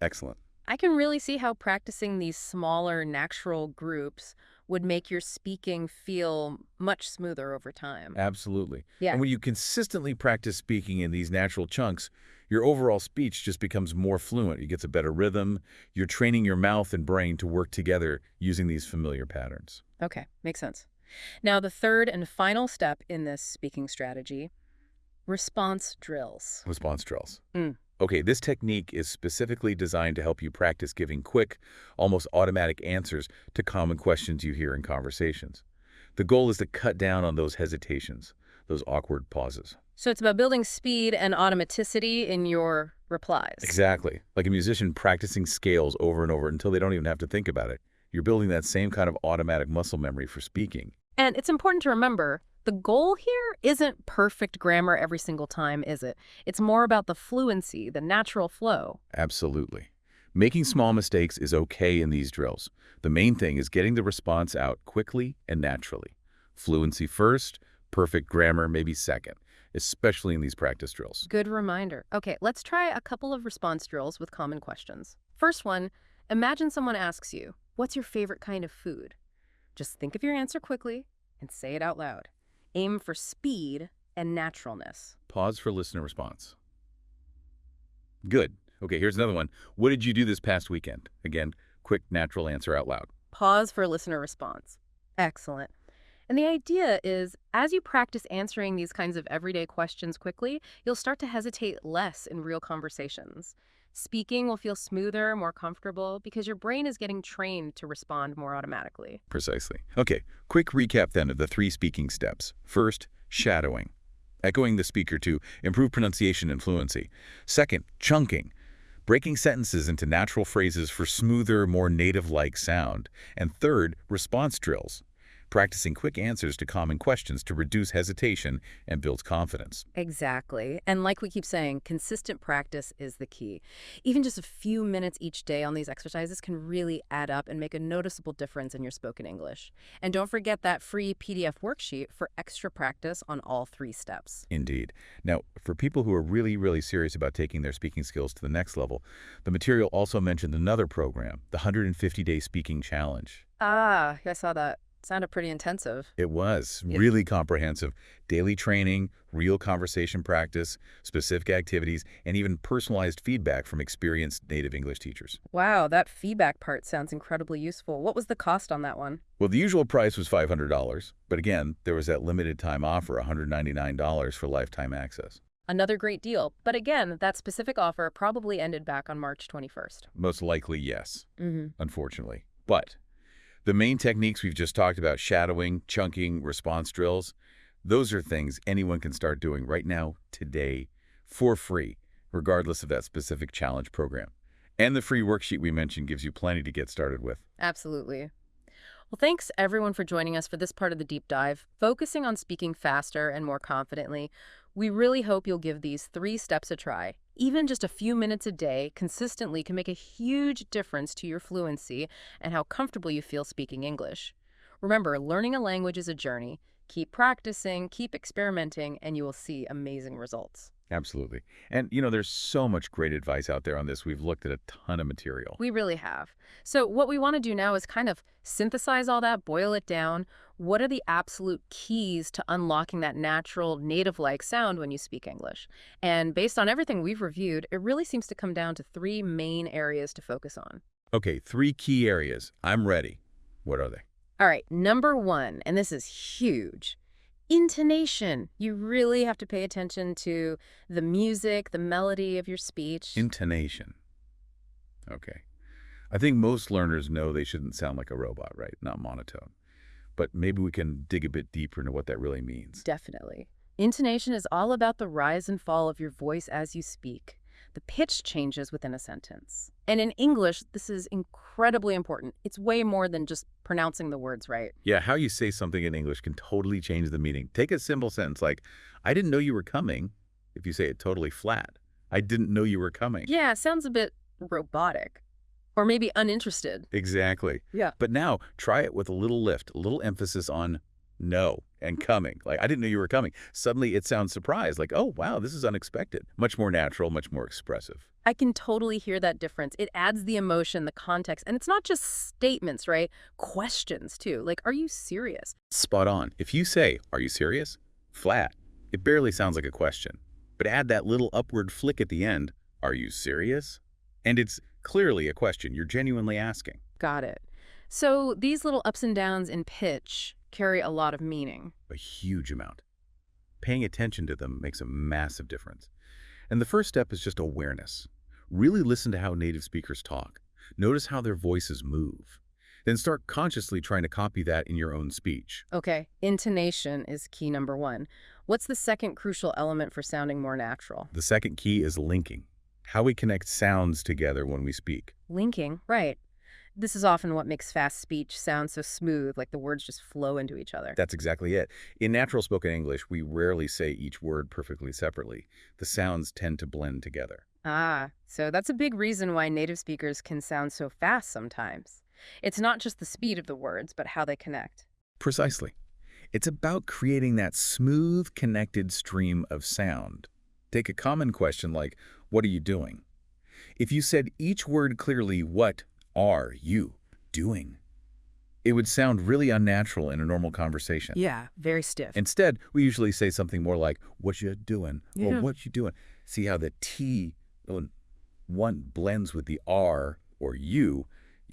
[SPEAKER 2] Excellent.
[SPEAKER 1] I can really see how practicing these smaller, natural groups would make your speaking feel much smoother over time.
[SPEAKER 2] Absolutely.
[SPEAKER 1] Yeah.
[SPEAKER 2] And when you consistently practice speaking in these natural chunks, your overall speech just becomes more fluent. It gets a better rhythm. You're training your mouth and brain to work together using these familiar patterns.
[SPEAKER 1] Okay, makes sense. Now, the third and final step in this speaking strategy, response drills.
[SPEAKER 2] Response drills.
[SPEAKER 1] Mm.
[SPEAKER 2] Okay, this technique is specifically designed to help you practice giving quick, almost automatic answers to common questions you hear in conversations. The goal is to cut down on those hesitations, those awkward pauses.
[SPEAKER 1] So it's about building speed and automaticity in your replies.
[SPEAKER 2] Exactly. Like a musician practicing scales over and over until they don't even have to think about it. You're building that same kind of automatic muscle memory for speaking.
[SPEAKER 1] And it's important to remember, the goal here isn't perfect grammar every single time, is it? It's more about the fluency, the natural flow.
[SPEAKER 2] Absolutely. Making small mistakes is okay in these drills. The main thing is getting the response out quickly and naturally. Fluency first, perfect grammar maybe second, especially in these practice drills.
[SPEAKER 1] Good reminder. Okay, let's try a couple of response drills with common questions. First one, imagine someone asks you, what's your favorite kind of food? Just think of your answer quickly and say it out loud. Aim for speed and naturalness.
[SPEAKER 2] Pause for listener response. Good. Okay, here's another one. What did you do this past weekend? Again, quick, natural answer out loud.
[SPEAKER 1] Pause for listener response. Excellent. And the idea is, as you practice answering these kinds of everyday questions quickly, you'll start to hesitate less in real conversations. Speaking will feel smoother, more comfortable, because your brain is getting trained to respond more automatically.
[SPEAKER 2] Precisely. Okay, quick recap then of the 3 speaking steps. First, shadowing, echoing the speaker to improve pronunciation and fluency. Second, chunking, breaking sentences into natural phrases for smoother, more native-like sound. And third, response drills, practicing quick answers to common questions to reduce hesitation and build confidence.
[SPEAKER 1] Exactly. And like we keep saying, consistent practice is the key. Even just a few minutes each day on these exercises can really add up and make a noticeable difference in your spoken English. And don't forget that free PDF worksheet for extra practice on all 3 steps.
[SPEAKER 2] Indeed. Now, for people who are really serious about taking their speaking skills to the next level, the material also mentioned another program, the 150-Day Speaking Challenge.
[SPEAKER 1] Ah, I saw that. Sounded pretty intensive.
[SPEAKER 2] It was
[SPEAKER 1] Yeah.
[SPEAKER 2] really comprehensive. Daily training, real conversation practice, specific activities, and even personalized feedback from experienced native English teachers.
[SPEAKER 1] Wow, that feedback part sounds incredibly useful. What was the cost on that one?
[SPEAKER 2] Well, the usual price was $500, but again, there was that limited time offer, $199 for lifetime access.
[SPEAKER 1] Another great deal. But again, that specific offer probably ended back on March 21st.
[SPEAKER 2] Most likely, yes,
[SPEAKER 1] Mm-hmm.
[SPEAKER 2] unfortunately. But the main techniques we've just talked about, shadowing, chunking, response drills, those are things anyone can start doing right now, today, for free, regardless of that specific challenge program. And the free worksheet we mentioned gives you plenty to get started with.
[SPEAKER 1] Absolutely. Well, thanks everyone for joining us for this part of the deep dive, focusing on speaking faster and more confidently. We really hope you'll give these 3 steps a try. Even just a few minutes a day consistently can make a huge difference to your fluency and how comfortable you feel speaking English. Remember, learning a language is a journey. Keep practicing, keep experimenting, and you will see amazing results.
[SPEAKER 2] Absolutely. And, there's so much great advice out there on this. We've looked at a ton of material.
[SPEAKER 1] We really have. So what we want to do now is kind of synthesize all that, boil it down. What are the absolute keys to unlocking that natural, native-like sound when you speak English? And based on everything we've reviewed, it really seems to come down to 3 main areas to focus on.
[SPEAKER 2] Okay, 3 key areas. I'm ready. What are they?
[SPEAKER 1] All right, number 1, and this is huge. Intonation. You really have to pay attention to the music, the melody of your speech.
[SPEAKER 2] Intonation. Okay. I think most learners know they shouldn't sound like a robot, right? Not monotone. But maybe we can dig a bit deeper into what that really means.
[SPEAKER 1] Definitely. Intonation is all about the rise and fall of your voice as you speak. The pitch changes within a sentence. And in English, this is incredibly important. It's way more than just pronouncing the words right.
[SPEAKER 2] Yeah, how you say something in English can totally change the meaning. Take a simple sentence like, I didn't know you were coming, if you say it totally flat. I didn't know you were coming.
[SPEAKER 1] Yeah, it sounds a bit robotic. Or maybe uninterested.
[SPEAKER 2] Exactly.
[SPEAKER 1] Yeah.
[SPEAKER 2] But now, try it with a little lift, a little emphasis on no and coming. Like, I didn't know you were coming. Suddenly, it sounds surprised, like, oh, wow, this is unexpected. Much more natural, much more expressive.
[SPEAKER 1] I can totally hear that difference. It adds the emotion, the context, and it's not just statements, right? Questions, too. Like, are you serious?
[SPEAKER 2] Spot on. If you say, are you serious? Flat. It barely sounds like a question. But add that little upward flick at the end, are you serious? And it's clearly a question you're genuinely asking.
[SPEAKER 1] Got it. So these little ups and downs in pitch carry a lot of meaning.
[SPEAKER 2] A huge amount. Paying attention to them makes a massive difference. And the first step is just awareness. Really listen to how native speakers talk. Notice how their voices move. Then start consciously trying to copy that in your own speech.
[SPEAKER 1] Okay, intonation is key number 1. What's the second crucial element for sounding more natural?
[SPEAKER 2] The second key is linking. How we connect sounds together when we speak.
[SPEAKER 1] Linking, right. This is often what makes fast speech sound so smooth, like the words just flow into each other.
[SPEAKER 2] That's exactly it. In natural spoken English, we rarely say each word perfectly separately. The sounds tend to blend together.
[SPEAKER 1] Ah, so that's a big reason why native speakers can sound so fast sometimes. It's not just the speed of the words, but how they connect.
[SPEAKER 2] Precisely. It's about creating that smooth, connected stream of sound. Take a common question like, what are you doing? If you said each word clearly, what are you doing? It would sound really unnatural in a normal conversation.
[SPEAKER 1] Yeah, very stiff.
[SPEAKER 2] Instead, we usually say something more like, what you doing?
[SPEAKER 1] Yeah.
[SPEAKER 2] Or what you doing? See how the T, when one blends with the R or you,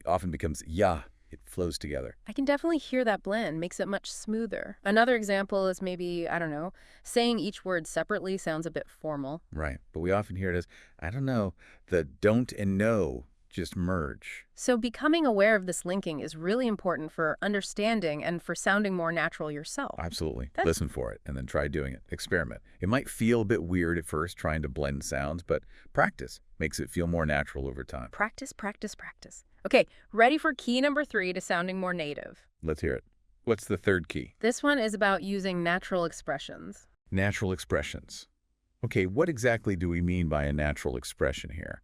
[SPEAKER 2] often becomes ya. It flows together.
[SPEAKER 1] I can definitely hear that blend, makes it much smoother. Another example is maybe, I don't know, saying each word separately sounds a bit formal.
[SPEAKER 2] Right. But we often hear it as, I don't know, the don't and no just merge.
[SPEAKER 1] So becoming aware of this linking is really important for understanding and for sounding more natural yourself.
[SPEAKER 2] Absolutely.
[SPEAKER 1] That's-
[SPEAKER 2] Listen for it and then try doing it. Experiment. It might feel a bit weird at first trying to blend sounds, but practice makes it feel more natural over time.
[SPEAKER 1] Practice, practice, practice. Okay, ready for key number 3 to sounding more native.
[SPEAKER 2] Let's hear it. What's the third key?
[SPEAKER 1] This one is about using natural expressions.
[SPEAKER 2] Natural expressions. Okay, what exactly do we mean by a natural expression here?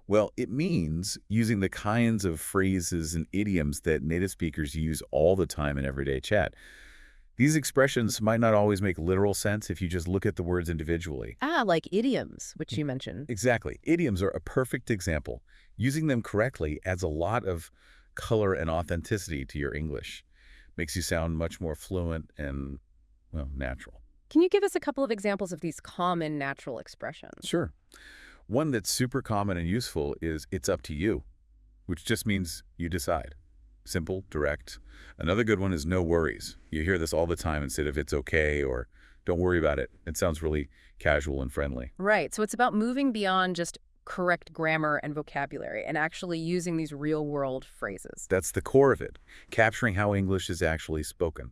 [SPEAKER 2] Well, it means using the kinds of phrases and idioms that native speakers use all the time in everyday chat. These expressions might not always make literal sense if you just look at the words individually.
[SPEAKER 1] Ah, like idioms, which you mentioned.
[SPEAKER 2] Exactly. Idioms are a perfect example. Using them correctly adds a lot of color and authenticity to your English. Makes you sound much more fluent and, well, natural.
[SPEAKER 1] Can you give us a couple of examples of these common natural expressions?
[SPEAKER 2] Sure. One that's super common and useful is "it's up to you," which just means you decide. Simple, direct. Another good one is "no worries." You hear this all the time instead of "it's okay" or "don't worry about it." It sounds really casual and friendly.
[SPEAKER 1] Right, so it's about moving beyond just correct grammar and vocabulary and actually using these real-world phrases.
[SPEAKER 2] That's the core of it, capturing how English is actually spoken.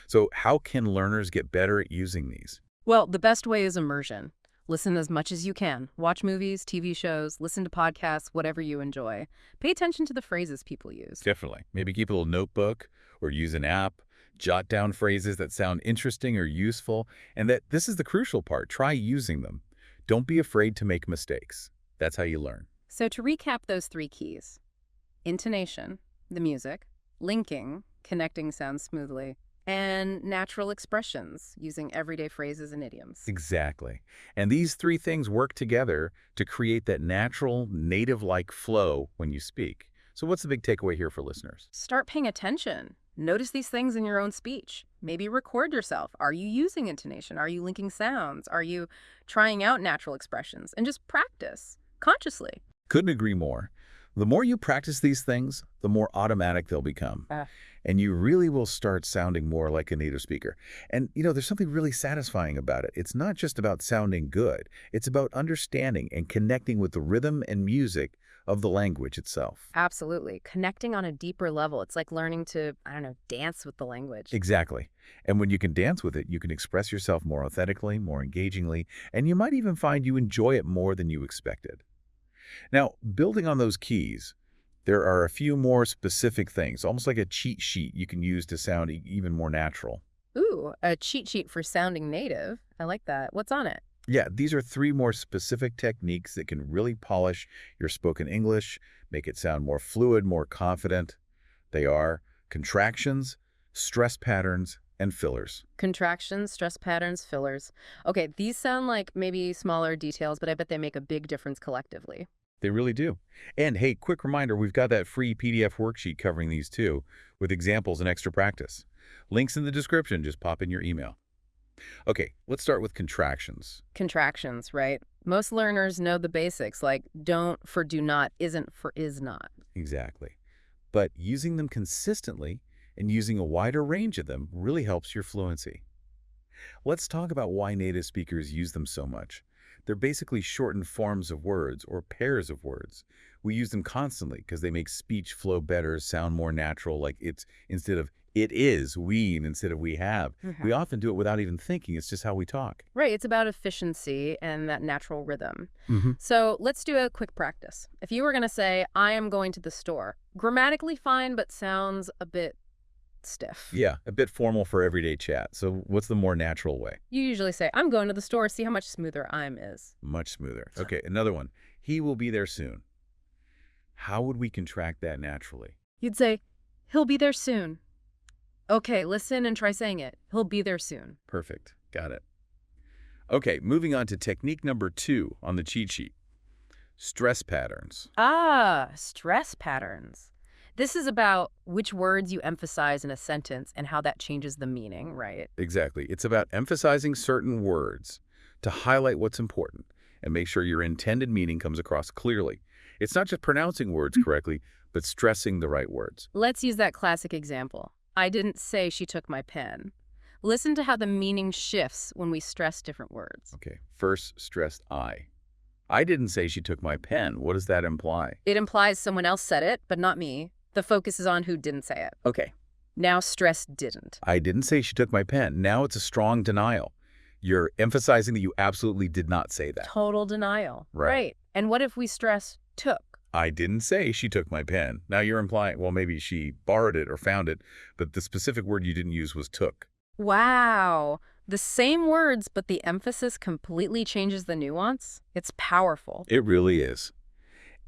[SPEAKER 2] So how can learners get better at using these?
[SPEAKER 1] Well, the best way is immersion. Listen as much as you can. Watch movies, TV shows, listen to podcasts, whatever you enjoy. Pay attention to the phrases people use.
[SPEAKER 2] Definitely. Maybe keep a little notebook or use an app. Jot down phrases that sound interesting or useful. And that this is the crucial part. Try using them. Don't be afraid to make mistakes. That's how you learn.
[SPEAKER 1] So to recap those three keys: intonation, the music; linking, connecting sounds smoothly; and natural expressions, using everyday phrases and idioms.
[SPEAKER 2] Exactly. And these three things work together to create that natural, native-like flow when you speak. So what's the big takeaway here for listeners?
[SPEAKER 1] Start paying attention. Notice these things in your own speech. Maybe record yourself. Are you using intonation? Are you linking sounds? Are you trying out natural expressions? And just practice consciously.
[SPEAKER 2] Couldn't agree more. The more you practice these things, the more automatic they'll become. And you really will start sounding more like a native speaker. And, there's something really satisfying about it. It's not just about sounding good. It's about understanding and connecting with the rhythm and music of the language itself.
[SPEAKER 1] Absolutely. Connecting on a deeper level. It's like learning to, dance with the language.
[SPEAKER 2] Exactly. And when you can dance with it, you can express yourself more authentically, more engagingly, and you might even find you enjoy it more than you expected. Now, building on those keys, there are a few more specific things, almost like a cheat sheet you can use to sound even more natural.
[SPEAKER 1] Ooh, a cheat sheet for sounding native. I like that. What's on it?
[SPEAKER 2] Yeah, these are 3 more specific techniques that can really polish your spoken English, make it sound more fluid, more confident. They are contractions, stress patterns, and fillers.
[SPEAKER 1] Contractions, stress patterns, fillers. Okay, these sound like maybe smaller details, but I bet they make a big difference collectively.
[SPEAKER 2] They really do. And hey, quick reminder, we've got that free PDF worksheet covering these too, with examples and extra practice. Links in the description, just pop in your email. Okay, let's start with contractions.
[SPEAKER 1] Contractions, right? Most learners know the basics, like don't for do not, isn't for is not.
[SPEAKER 2] Exactly. But using them consistently and using a wider range of them really helps your fluency. Let's talk about why native speakers use them so much. They're basically shortened forms of words or pairs of words. We use them constantly because they make speech flow better, sound more natural, like it's instead of it is, we, instead of we have. We often do it without even thinking. It's just how we talk.
[SPEAKER 1] Right, it's about efficiency and that natural rhythm.
[SPEAKER 2] Mm-hmm.
[SPEAKER 1] So let's do a quick practice. If you were going to say, I am going to the store, grammatically fine, but sounds a bit stiff.
[SPEAKER 2] Yeah, a bit formal for everyday chat. So what's the more natural way?
[SPEAKER 1] You usually say, I'm going to the store, see how much smoother I'm is.
[SPEAKER 2] Much smoother. Okay, another one. He will be there soon. How would we contract that naturally?
[SPEAKER 1] You'd say, he'll be there soon. Okay, listen and try saying it. He'll be there soon.
[SPEAKER 2] Perfect. Got it. Okay, moving on to technique number 2 on the cheat sheet. Stress patterns.
[SPEAKER 1] Ah, stress patterns. This is about which words you emphasize in a sentence and how that changes the meaning, right?
[SPEAKER 2] Exactly. It's about emphasizing certain words to highlight what's important and make sure your intended meaning comes across clearly. It's not just pronouncing words correctly, but stressing the right words.
[SPEAKER 1] Let's use that classic example. I didn't say she took my pen. Listen to how the meaning shifts when we stress different words.
[SPEAKER 2] Okay, first stressed I. I didn't say she took my pen. What does that imply?
[SPEAKER 1] It implies someone else said it, but not me. The focus is on who didn't say it.
[SPEAKER 2] Okay.
[SPEAKER 1] Now stress didn't.
[SPEAKER 2] I didn't say she took my pen. Now it's a strong denial. You're emphasizing that you absolutely did not say that.
[SPEAKER 1] Total denial.
[SPEAKER 2] Right.
[SPEAKER 1] And what if we stress took?
[SPEAKER 2] I didn't say she took my pen. Now you're implying, well, maybe she borrowed it or found it, but the specific word you didn't use was took.
[SPEAKER 1] Wow. The same words, but the emphasis completely changes the nuance. It's powerful.
[SPEAKER 2] It really is.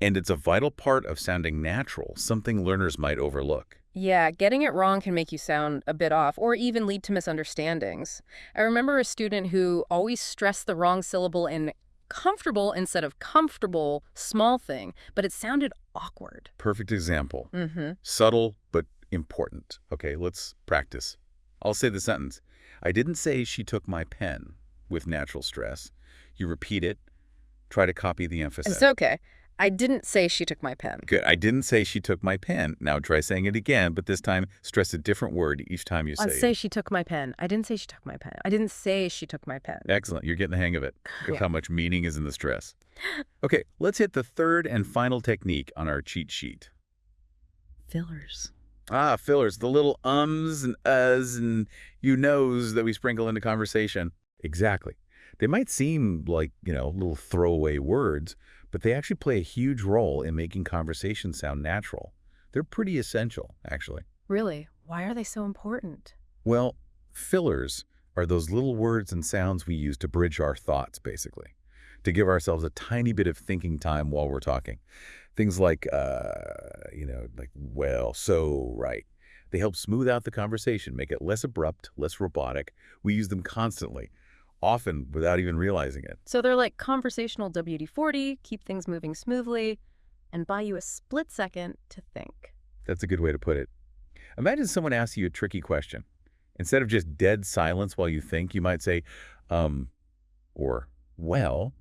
[SPEAKER 2] And it's a vital part of sounding natural, something learners might overlook.
[SPEAKER 1] Yeah, getting it wrong can make you sound a bit off or even lead to misunderstandings. I remember a student who always stressed the wrong syllable in comfortable instead of comfortable, small thing, but it sounded awkward.
[SPEAKER 2] Perfect example.
[SPEAKER 1] Mm-hmm.
[SPEAKER 2] Subtle, but Important. Okay, let's practice. I'll say the sentence. I didn't say she took my pen with natural stress. You repeat it. Try to copy the
[SPEAKER 1] It's
[SPEAKER 2] emphasis.
[SPEAKER 1] okay. I didn't say she took my pen.
[SPEAKER 2] Good. I didn't say she took my pen. Now try saying it again, but this time stress a different word each time you
[SPEAKER 1] I'd
[SPEAKER 2] say
[SPEAKER 1] say
[SPEAKER 2] it.
[SPEAKER 1] she took my pen. I didn't say she took my pen. I didn't say she took my pen.
[SPEAKER 2] Excellent. You're getting the hang of it. Look
[SPEAKER 1] Yeah.
[SPEAKER 2] how much meaning is in the stress. Okay, let's hit the third and final technique on our cheat sheet.
[SPEAKER 1] Fillers.
[SPEAKER 2] Ah, fillers, the little ums and uhs and you knows that we sprinkle into conversation. Exactly. They might seem like, little throwaway words, but they actually play a huge role in making conversation sound natural. They're pretty essential, actually.
[SPEAKER 1] Really? Why are they so important?
[SPEAKER 2] Well, fillers are those little words and sounds we use to bridge our thoughts, basically, to give ourselves a tiny bit of thinking time while we're talking. Things like, well, so, right. They help smooth out the conversation, make it less abrupt, less robotic. We use them constantly, often without even realizing it.
[SPEAKER 1] So they're like conversational WD-40, keep things moving smoothly, and buy you a split second to think.
[SPEAKER 2] That's a good way to put it. Imagine someone asks you a tricky question. Instead of just dead silence while you think, you might say, or, well.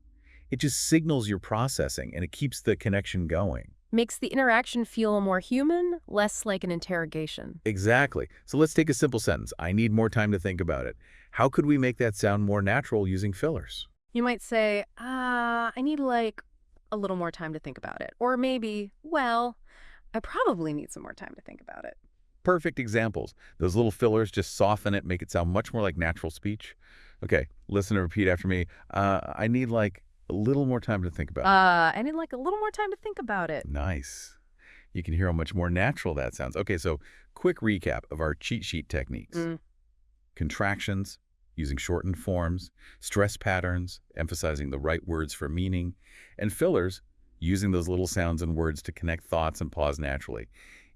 [SPEAKER 2] It just signals you're processing, and it keeps the connection going.
[SPEAKER 1] Makes the interaction feel more human, less like an interrogation.
[SPEAKER 2] Exactly. So let's take a simple sentence. I need more time to think about it. How could we make that sound more natural using fillers?
[SPEAKER 1] You might say, I need like a little more time to think about it. Or maybe, well, I probably need some more time to think about it.
[SPEAKER 2] Perfect examples. Those little fillers just soften it, make it sound much more like natural speech. Okay, listen and repeat after me. I need like a little more time to think about it.
[SPEAKER 1] I need like a little more time to think about it.
[SPEAKER 2] Nice. You can hear how much more natural that sounds. Okay, so quick recap of our cheat sheet techniques. Contractions, using shortened forms, stress patterns, emphasizing the right words for meaning, and fillers, using those little sounds and words to connect thoughts and pause naturally.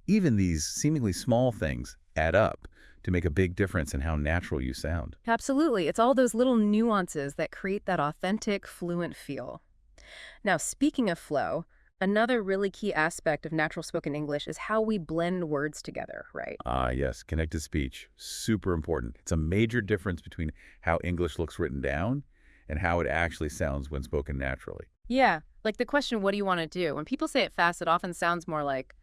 [SPEAKER 2] Even these seemingly small things add up to make a big difference in how natural you sound.
[SPEAKER 1] Absolutely. It's all those little nuances that create that authentic, fluent feel. Now, speaking of flow, another really key aspect of natural spoken English is how we blend words together, right?
[SPEAKER 2] Ah, yes, connected speech, super important. It's a major difference between how English looks written down and how it actually sounds when spoken naturally.
[SPEAKER 1] Yeah, like the question, what do you want to do? When people say it fast, it often sounds more like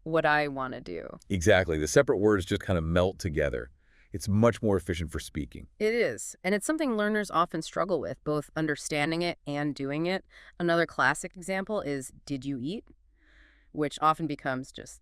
[SPEAKER 1] what I want to do.
[SPEAKER 2] Exactly. The separate words just kind of melt together. It's much more efficient for speaking.
[SPEAKER 1] It is, and it's something learners often struggle with, both understanding it and doing it. Another classic example is, did you eat? Which often becomes just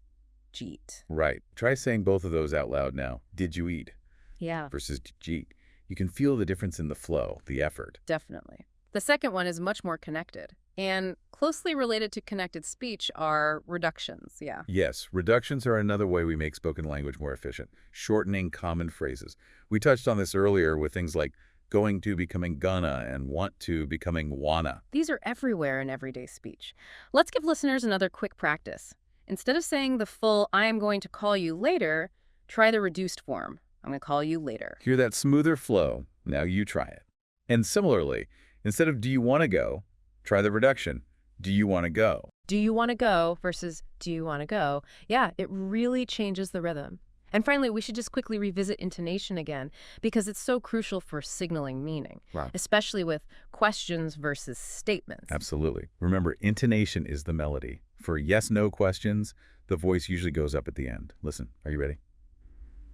[SPEAKER 1] jeet.
[SPEAKER 2] Right. Try saying both of those out loud now. Did you eat
[SPEAKER 1] Yeah,
[SPEAKER 2] versus did you eat? You can feel the difference in the flow, the effort.
[SPEAKER 1] definitely. The second one is much more connected, and closely related to connected speech are reductions, yeah.
[SPEAKER 2] Yes, reductions are another way we make spoken language more efficient, shortening common phrases. We touched on this earlier with things like going to becoming gonna and want to becoming wanna.
[SPEAKER 1] These are everywhere in everyday speech. Let's give listeners another quick practice. Instead of saying the full, I am going to call you later, try the reduced form. I'm going to call you later.
[SPEAKER 2] Hear that smoother flow? Now you try it. And similarly, instead of do you want to go, try the reduction. Do you want to go?
[SPEAKER 1] Do you want to go versus do you want to go? Yeah, it really changes the rhythm. And finally, we should just quickly revisit intonation again, because it's so crucial for signaling meaning,
[SPEAKER 2] Wow.
[SPEAKER 1] especially with questions versus statements.
[SPEAKER 2] Absolutely. Remember, intonation is the melody. For yes-no questions, the voice usually goes up at the end. Listen, are you ready?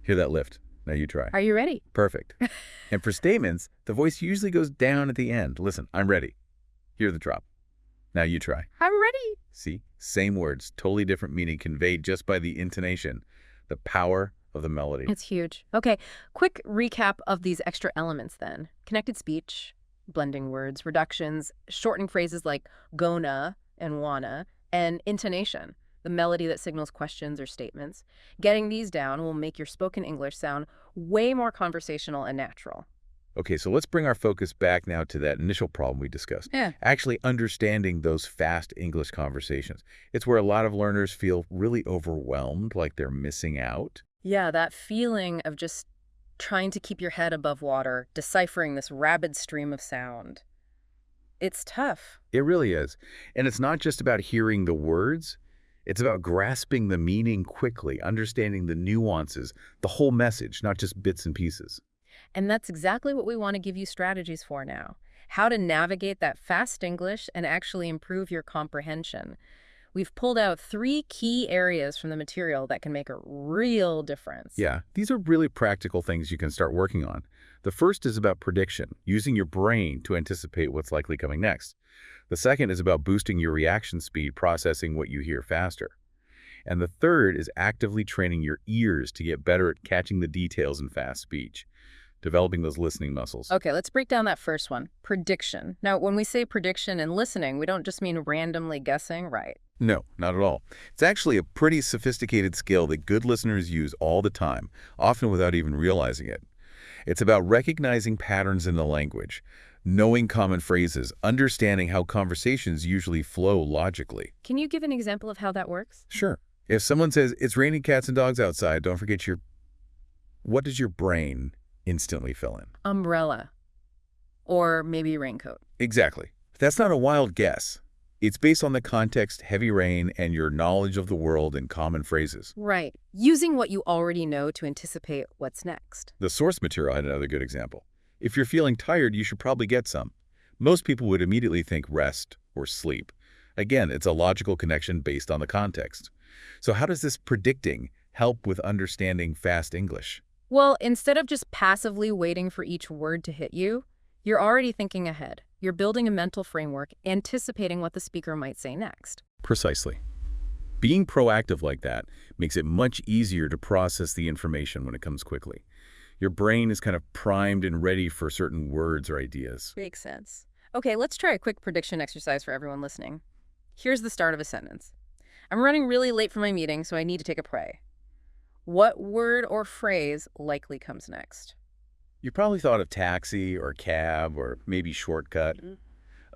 [SPEAKER 2] Hear that lift. Now you try.
[SPEAKER 1] Are you ready?
[SPEAKER 2] Perfect. And for statements, the voice usually goes down at the end. Listen, I'm ready. Hear the drop. Now you try.
[SPEAKER 1] I'm ready.
[SPEAKER 2] See? Same words, totally different meaning conveyed just by the intonation. The power of the melody.
[SPEAKER 1] It's huge. Okay, quick recap of these extra elements then. Connected speech, blending words, reductions, shortening phrases like gonna and wanna, and intonation, the melody that signals questions or statements. Getting these down will make your spoken English sound way more conversational and natural.
[SPEAKER 2] Okay, so let's bring our focus back now to that initial problem we discussed.
[SPEAKER 1] Yeah.
[SPEAKER 2] Actually understanding those fast English conversations. It's where a lot of learners feel really overwhelmed, like they're missing out.
[SPEAKER 1] Yeah, that feeling of just trying to keep your head above water, deciphering this rapid stream of sound. It's tough.
[SPEAKER 2] It really is. And it's not just about hearing the words. It's about grasping the meaning quickly, understanding the nuances, the whole message, not just bits and pieces.
[SPEAKER 1] And that's exactly what we want to give you strategies for now. How to navigate that fast English and actually improve your comprehension. We've pulled out 3 key areas from the material that can make a real difference.
[SPEAKER 2] Yeah, these are really practical things you can start working on. The first is about prediction, using your brain to anticipate what's likely coming next. The second is about boosting your reaction speed, processing what you hear faster. And the third is actively training your ears to get better at catching the details in fast speech, developing those listening muscles.
[SPEAKER 1] Okay, let's break down that first one, prediction. Now, when we say prediction and listening, we don't just mean randomly guessing, right?
[SPEAKER 2] No, not at all. It's actually a pretty sophisticated skill that good listeners use all the time, often without even realizing it. It's about recognizing patterns in the language, knowing common phrases, understanding how conversations usually flow logically.
[SPEAKER 1] Can you give an example of how that works?
[SPEAKER 2] Sure. If someone says, "It's raining cats and dogs outside, don't forget your..." What does your brain instantly fill in?
[SPEAKER 1] Umbrella. Or maybe raincoat.
[SPEAKER 2] Exactly. That's not a wild guess. It's based on the context, heavy rain, and your knowledge of the world and common phrases.
[SPEAKER 1] Right. Using what you already know to anticipate what's next.
[SPEAKER 2] The source material had another good example. If you're feeling tired, you should probably get some. Most people would immediately think rest or sleep. Again, it's a logical connection based on the context. So how does this predicting help with understanding fast English?
[SPEAKER 1] Well, instead of just passively waiting for each word to hit you, you're already thinking ahead. You're building a mental framework, anticipating what the speaker might say next.
[SPEAKER 2] Precisely. Being proactive like that makes it much easier to process the information when it comes quickly. Your brain is kind of primed and ready for certain words or ideas.
[SPEAKER 1] Makes sense. Okay, let's try a quick prediction exercise for everyone listening. Here's the start of a sentence. I'm running really late for my meeting, so I need to take a pray. What word or phrase likely comes next?
[SPEAKER 2] You probably thought of taxi or cab or maybe shortcut.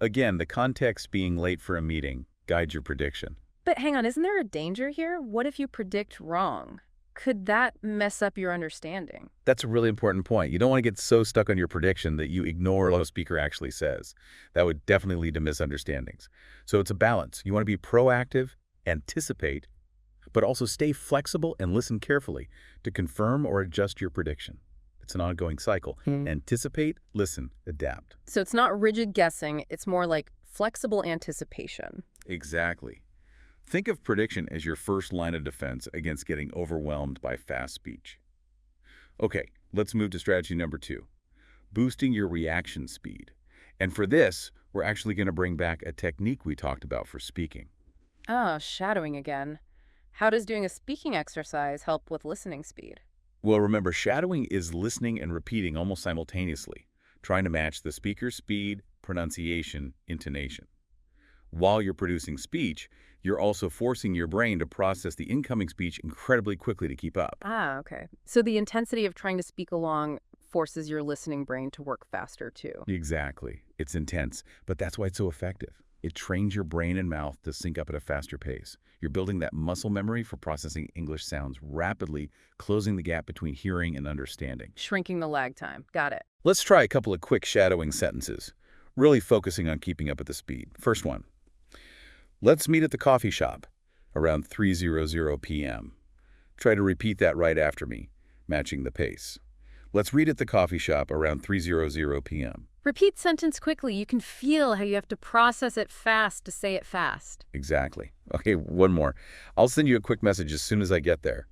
[SPEAKER 2] Again, the context being late for a meeting guides your prediction.
[SPEAKER 1] But hang on, isn't there a danger here? What if you predict wrong? Could that mess up your understanding?
[SPEAKER 2] That's a really important point. You don't want to get so stuck on your prediction that you ignore what the speaker actually says. That would definitely lead to misunderstandings. So it's a balance. You want to be proactive, anticipate, but also stay flexible and listen carefully to confirm or adjust your prediction. It's an ongoing cycle. Anticipate, listen, adapt.
[SPEAKER 1] So it's not rigid guessing, it's more like flexible anticipation.
[SPEAKER 2] Exactly. Think of prediction as your first line of defense against getting overwhelmed by fast speech. Okay, let's move to strategy number 2, boosting your reaction speed. And for this, we're actually going to bring back a technique we talked about for speaking.
[SPEAKER 1] Ah, shadowing again. How does doing a speaking exercise help with listening speed?
[SPEAKER 2] Well, remember, shadowing is listening and repeating almost simultaneously, trying to match the speaker's speed, pronunciation, intonation. While you're producing speech, you're also forcing your brain to process the incoming speech incredibly quickly to keep up.
[SPEAKER 1] Ah, okay. So the intensity of trying to speak along forces your listening brain to work faster too.
[SPEAKER 2] Exactly. It's intense, but that's why it's so effective. It trains your brain and mouth to sync up at a faster pace. You're building that muscle memory for processing English sounds rapidly, closing the gap between hearing and understanding.
[SPEAKER 1] Shrinking the lag time. Got it.
[SPEAKER 2] Let's try a couple of quick shadowing sentences, really focusing on keeping up at the speed. First one. Let's meet at the coffee shop around 3:00 p.m. Try to repeat that right after me, matching the pace. Let's read at the coffee shop around 3:00 p.m.
[SPEAKER 1] Repeat sentence quickly. You can feel how you have to process it fast to say it fast.
[SPEAKER 2] Exactly. Okay, one more. I'll send you a quick message as soon as I get there.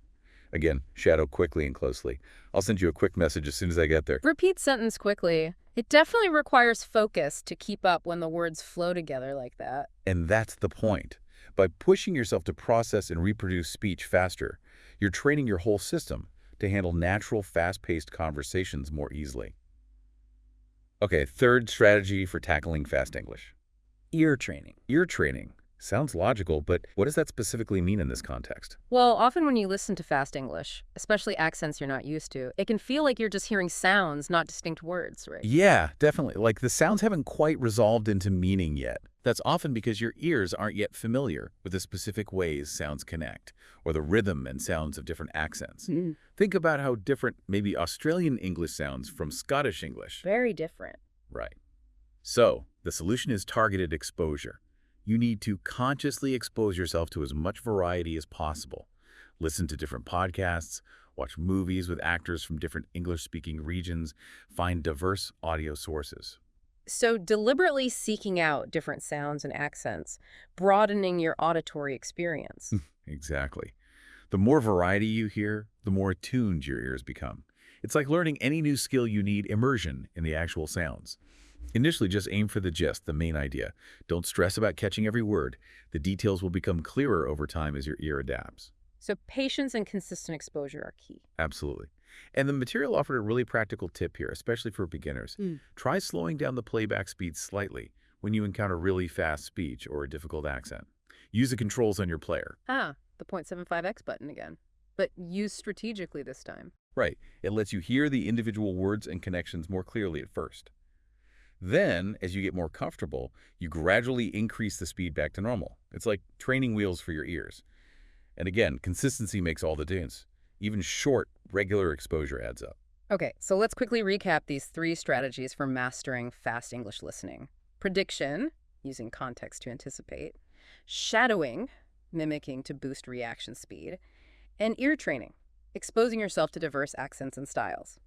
[SPEAKER 2] Again, shadow quickly and closely. I'll send you a quick message as soon as I get there.
[SPEAKER 1] Repeat sentence quickly. It definitely requires focus to keep up when the words flow together like that.
[SPEAKER 2] And that's the point. By pushing yourself to process and reproduce speech faster, you're training your whole system to handle natural, fast-paced conversations more easily. Okay, third strategy for tackling fast English.
[SPEAKER 3] Ear training.
[SPEAKER 2] Ear training. Sounds logical, but what does that specifically mean in this context?
[SPEAKER 1] Well, often when you listen to fast English, especially accents you're not used to, it can feel like you're just hearing sounds, not distinct words, right?
[SPEAKER 2] Yeah, definitely. Like the sounds haven't quite resolved into meaning yet. That's often because your ears aren't yet familiar with the specific ways sounds connect, or the rhythm and sounds of different accents. Think about how different maybe Australian English sounds from Scottish English.
[SPEAKER 1] Very different.
[SPEAKER 2] Right. So, the solution is targeted exposure. You need to consciously expose yourself to as much variety as possible. Listen to different podcasts, watch movies with actors from different English-speaking regions, find diverse audio sources.
[SPEAKER 1] So deliberately seeking out different sounds and accents, broadening your auditory experience.
[SPEAKER 2] Exactly. The more variety you hear, the more attuned your ears become. It's like learning any new skill. You need immersion in the actual sounds. Initially, just aim for the gist, the main idea. Don't stress about catching every word. The details will become clearer over time as your ear adapts.
[SPEAKER 1] So patience and consistent exposure are key.
[SPEAKER 2] Absolutely. And the material offered a really practical tip here, especially for beginners. Try slowing down the playback speed slightly when you encounter really fast speech or a difficult accent. Use the controls on your player.
[SPEAKER 1] Ah, the 0.75x button again. But use strategically this time.
[SPEAKER 2] Right. It lets you hear the individual words and connections more clearly at first. Then, as you get more comfortable, you gradually increase the speed back to normal. It's like training wheels for your ears. And again, consistency makes all the difference. Even short, regular exposure adds up.
[SPEAKER 1] Okay, so let's quickly recap these 3 strategies for mastering fast English listening. Prediction, using context to anticipate. Shadowing, mimicking to boost reaction speed. And ear training, exposing yourself to diverse accents and styles.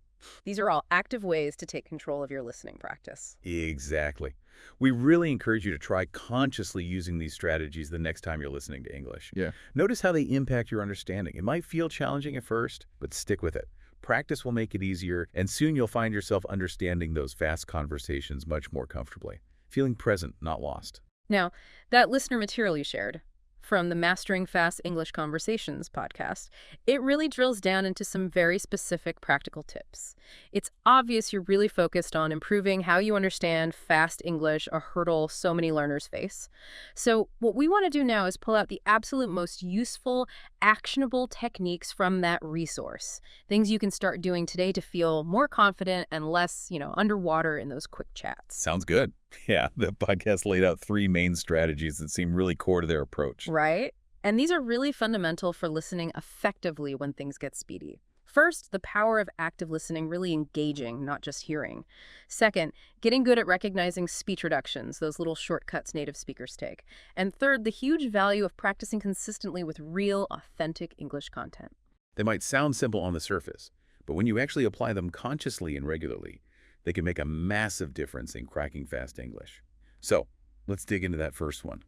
[SPEAKER 1] These are all active ways to take control of your listening practice.
[SPEAKER 2] Exactly. We really encourage you to try consciously using these strategies the next time you're listening to English.
[SPEAKER 3] Yeah.
[SPEAKER 2] Notice how they impact your understanding. It might feel challenging at first, but stick with it. Practice will make it easier, and soon you'll find yourself understanding those fast conversations much more comfortably, feeling present, not lost.
[SPEAKER 1] Now, that listener material you shared from the Mastering Fast English Conversations podcast, it really drills down into some very specific practical tips. It's obvious you're really focused on improving how you understand fast English, a hurdle so many learners face. So what we want to do now is pull out the absolute most useful, actionable techniques from that resource. Things you can start doing today to feel more confident and less, underwater in those quick chats.
[SPEAKER 2] Sounds good. Yeah, the podcast laid out 3 main strategies that seem really core to their approach.
[SPEAKER 1] Right? And these are really fundamental for listening effectively when things get speedy. First, the power of active listening, really engaging, not just hearing. Second, getting good at recognizing speech reductions, those little shortcuts native speakers take. And third, the huge value of practicing consistently with real, authentic English content.
[SPEAKER 2] They might sound simple on the surface, but when you actually apply them consciously and regularly, they can make a massive difference in cracking fast English. So, let's dig into that first one.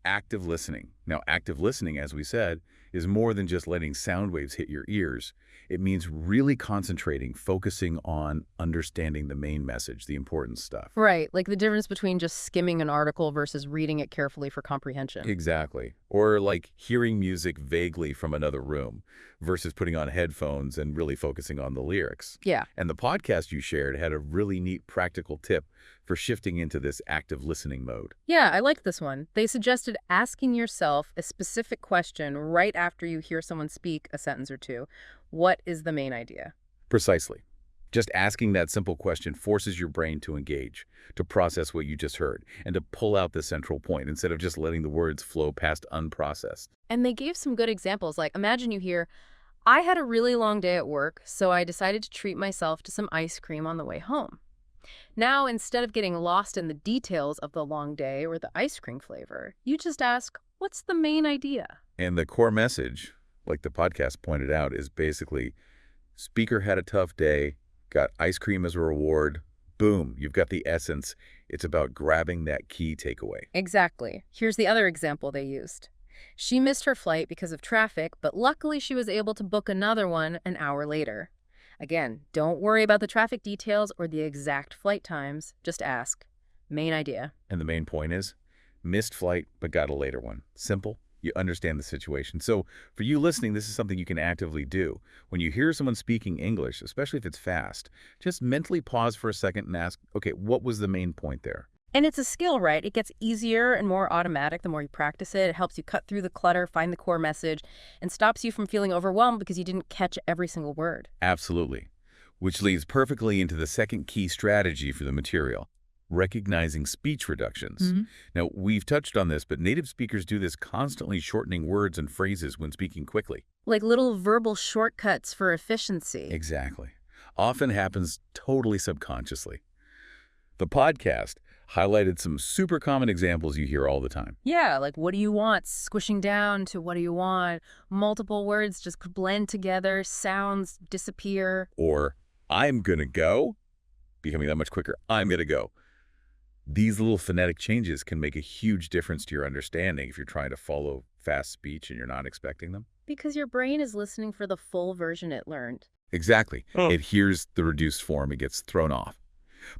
[SPEAKER 2] Active listening. Now, active listening, as we said, is more than just letting sound waves hit your ears. It means really concentrating, focusing on understanding the main message, the important stuff.
[SPEAKER 1] Right, like the difference between just skimming an article versus reading it carefully for comprehension.
[SPEAKER 2] Exactly. Or like hearing music vaguely from another room versus putting on headphones and really focusing on the lyrics.
[SPEAKER 1] Yeah.
[SPEAKER 2] And the podcast you shared had a really neat practical tip for shifting into this active listening mode.
[SPEAKER 1] Yeah, I like this one. They suggested asking yourself a specific question right after you hear someone speak a sentence or two. What is the main idea?
[SPEAKER 2] Precisely. Just asking that simple question forces your brain to engage, to process what you just heard, and to pull out the central point instead of just letting the words flow past unprocessed.
[SPEAKER 1] And they gave some good examples, like imagine you hear, I had a really long day at work, so I decided to treat myself to some ice cream on the way home. Now, instead of getting lost in the details of the long day or the ice cream flavor, you just ask, what's the main idea?
[SPEAKER 2] And the core message, like the podcast pointed out, is basically, speaker had a tough day, got ice cream as a reward, boom, you've got the essence. It's about grabbing that key takeaway.
[SPEAKER 1] Exactly. Here's the other example they used. She missed her flight because of traffic, but luckily she was able to book another one an hour later. Again, don't worry about the traffic details or the exact flight times. Just ask. Main idea.
[SPEAKER 2] And the main point is, missed flight, but got a later one. Simple. You understand the situation. So for you listening, this is something you can actively do. When you hear someone speaking English, especially if it's fast, just mentally pause for a second and ask, okay, what was the main point there?
[SPEAKER 1] And it's a skill, right? It gets easier and more automatic the more you practice it. It helps you cut through the clutter, find the core message, and stops you from feeling overwhelmed because you didn't catch every single word.
[SPEAKER 2] Absolutely. Which leads perfectly into the second key strategy for the material, recognizing speech reductions. Now, we've touched on this, but native speakers do this constantly shortening words and phrases when speaking quickly.
[SPEAKER 1] Like little verbal shortcuts for efficiency.
[SPEAKER 2] Exactly. Often happens totally subconsciously. The podcast Highlighted some super common examples you hear all the time.
[SPEAKER 1] Yeah, like what do you want? Squishing down to what do you want? Multiple words just blend together, sounds disappear.
[SPEAKER 2] Or, I'm gonna go, becoming that much quicker, I'm gonna go. These little phonetic changes can make a huge difference to your understanding if you're trying to follow fast speech and you're not expecting them.
[SPEAKER 1] Because your brain is listening for the full version it learned.
[SPEAKER 2] Exactly.
[SPEAKER 1] Oh.
[SPEAKER 2] It hears the reduced form, it gets thrown off.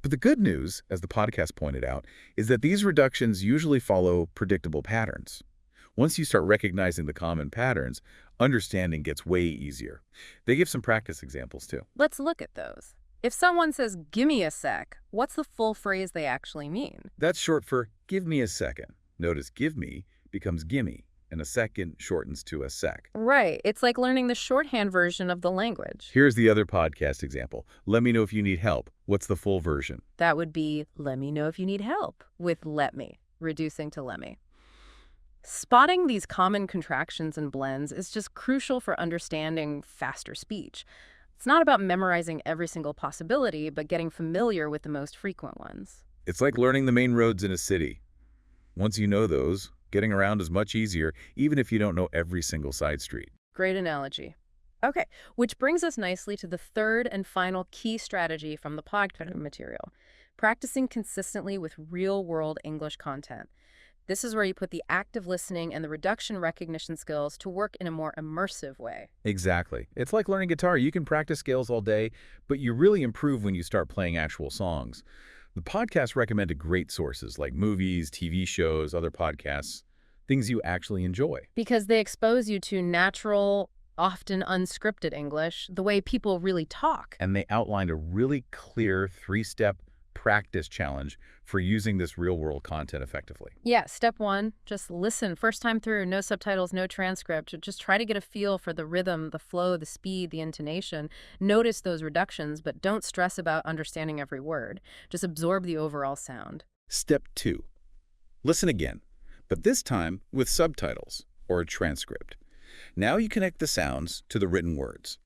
[SPEAKER 2] But the good news, as the podcast pointed out, is that these reductions usually follow predictable patterns. Once you start recognizing the common patterns, understanding gets way easier. They give some practice examples too.
[SPEAKER 1] Let's look at those. If someone says, "Gimme a sec," what's the full phrase they actually mean?
[SPEAKER 2] That's short for give me a second. Notice give me becomes gimme, and a second shortens to a sec.
[SPEAKER 1] Right. It's like learning the shorthand version of the language.
[SPEAKER 2] Here's the other podcast example. Let me know if you need help. What's the full version?
[SPEAKER 1] That would be, "Let me know if you need help," with "let me," reducing to "let me." Spotting these common contractions and blends is just crucial for understanding faster speech. It's not about memorizing every single possibility, but getting familiar with the most frequent ones.
[SPEAKER 2] It's like learning the main roads in a city. Once you know those, getting around is much easier, even if you don't know every single side street.
[SPEAKER 1] Great analogy. Okay, which brings us nicely to the third and final key strategy from the podcast material, practicing consistently with real-world English content. This is where you put the active listening and the reduction recognition skills to work in a more immersive way.
[SPEAKER 2] Exactly. It's like learning guitar. You can practice scales all day, but you really improve when you start playing actual songs. The podcast recommended great sources like movies, TV shows, other podcasts, things you actually enjoy.
[SPEAKER 1] Because they expose you to natural, often unscripted English, the way people really talk.
[SPEAKER 2] And they outlined a really clear 3-step practice challenge for using this real-world content effectively.
[SPEAKER 1] Yeah, step one, just listen. First time through, no subtitles, no transcript. Just try to get a feel for the rhythm, the flow, the speed, the intonation. Notice those reductions, but don't stress about understanding every word. Just absorb the overall sound.
[SPEAKER 2] Step 2. Listen again, but this time with subtitles or a transcript. Now you connect the sounds to the written words.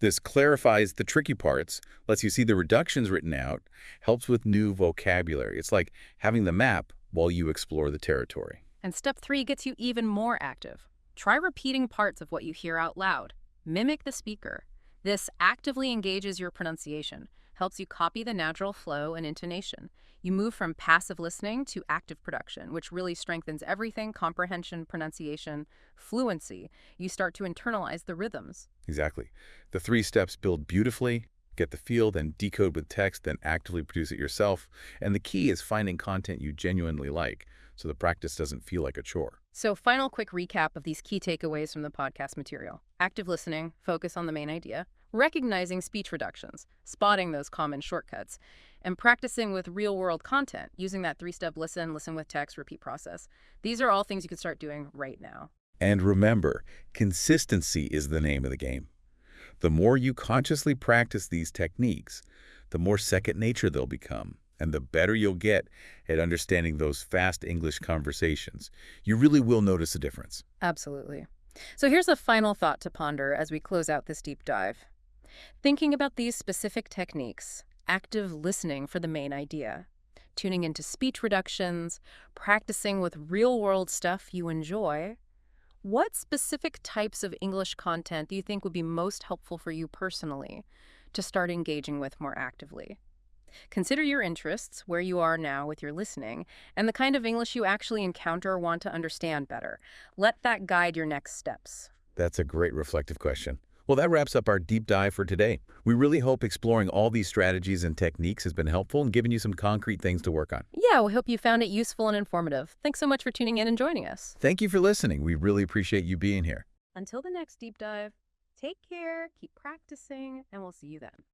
[SPEAKER 2] This clarifies the tricky parts, lets you see the reductions written out, helps with new vocabulary. It's like having the map while you explore the territory.
[SPEAKER 1] And step 3 gets you even more active. Try repeating parts of what you hear out loud. Mimic the speaker. This actively engages your pronunciation, helps you copy the natural flow and intonation. You move from passive listening to active production, which really strengthens everything: comprehension, pronunciation, fluency. You start to internalize the rhythms.
[SPEAKER 2] Exactly. The 3 steps build beautifully, get the feel, then decode with text, then actively produce it yourself. And the key is finding content you genuinely like, so the practice doesn't feel like a chore.
[SPEAKER 1] So, final quick recap of these key takeaways from the podcast material. Active listening, focus on the main idea, recognizing speech reductions, spotting those common shortcuts, and practicing with real-world content, using that 3-step listen, listen with text, repeat process. These are all things you can start doing right now.
[SPEAKER 2] And remember, consistency is the name of the game. The more you consciously practice these techniques, the more second nature they'll become, and the better you'll get at understanding those fast English conversations. You really will notice a difference.
[SPEAKER 1] Absolutely. So here's a final thought to ponder as we close out this deep dive. Thinking about these specific techniques, active listening for the main idea, tuning into speech reductions, practicing with real-world stuff you enjoy, what specific types of English content do you think would be most helpful for you personally to start engaging with more actively? Consider your interests, where you are now with your listening, and the kind of English you actually encounter or want to understand better. Let that guide your next steps.
[SPEAKER 2] That's a great reflective question. Well, that wraps up our deep dive for today. We really hope exploring all these strategies and techniques has been helpful and given you some concrete things to work on.
[SPEAKER 1] Yeah, we hope you found it useful and informative. Thanks so much for tuning in and joining us.
[SPEAKER 2] Thank you for listening. We really appreciate you being here.
[SPEAKER 1] Until the next deep dive, take care, keep practicing, and we'll see you then.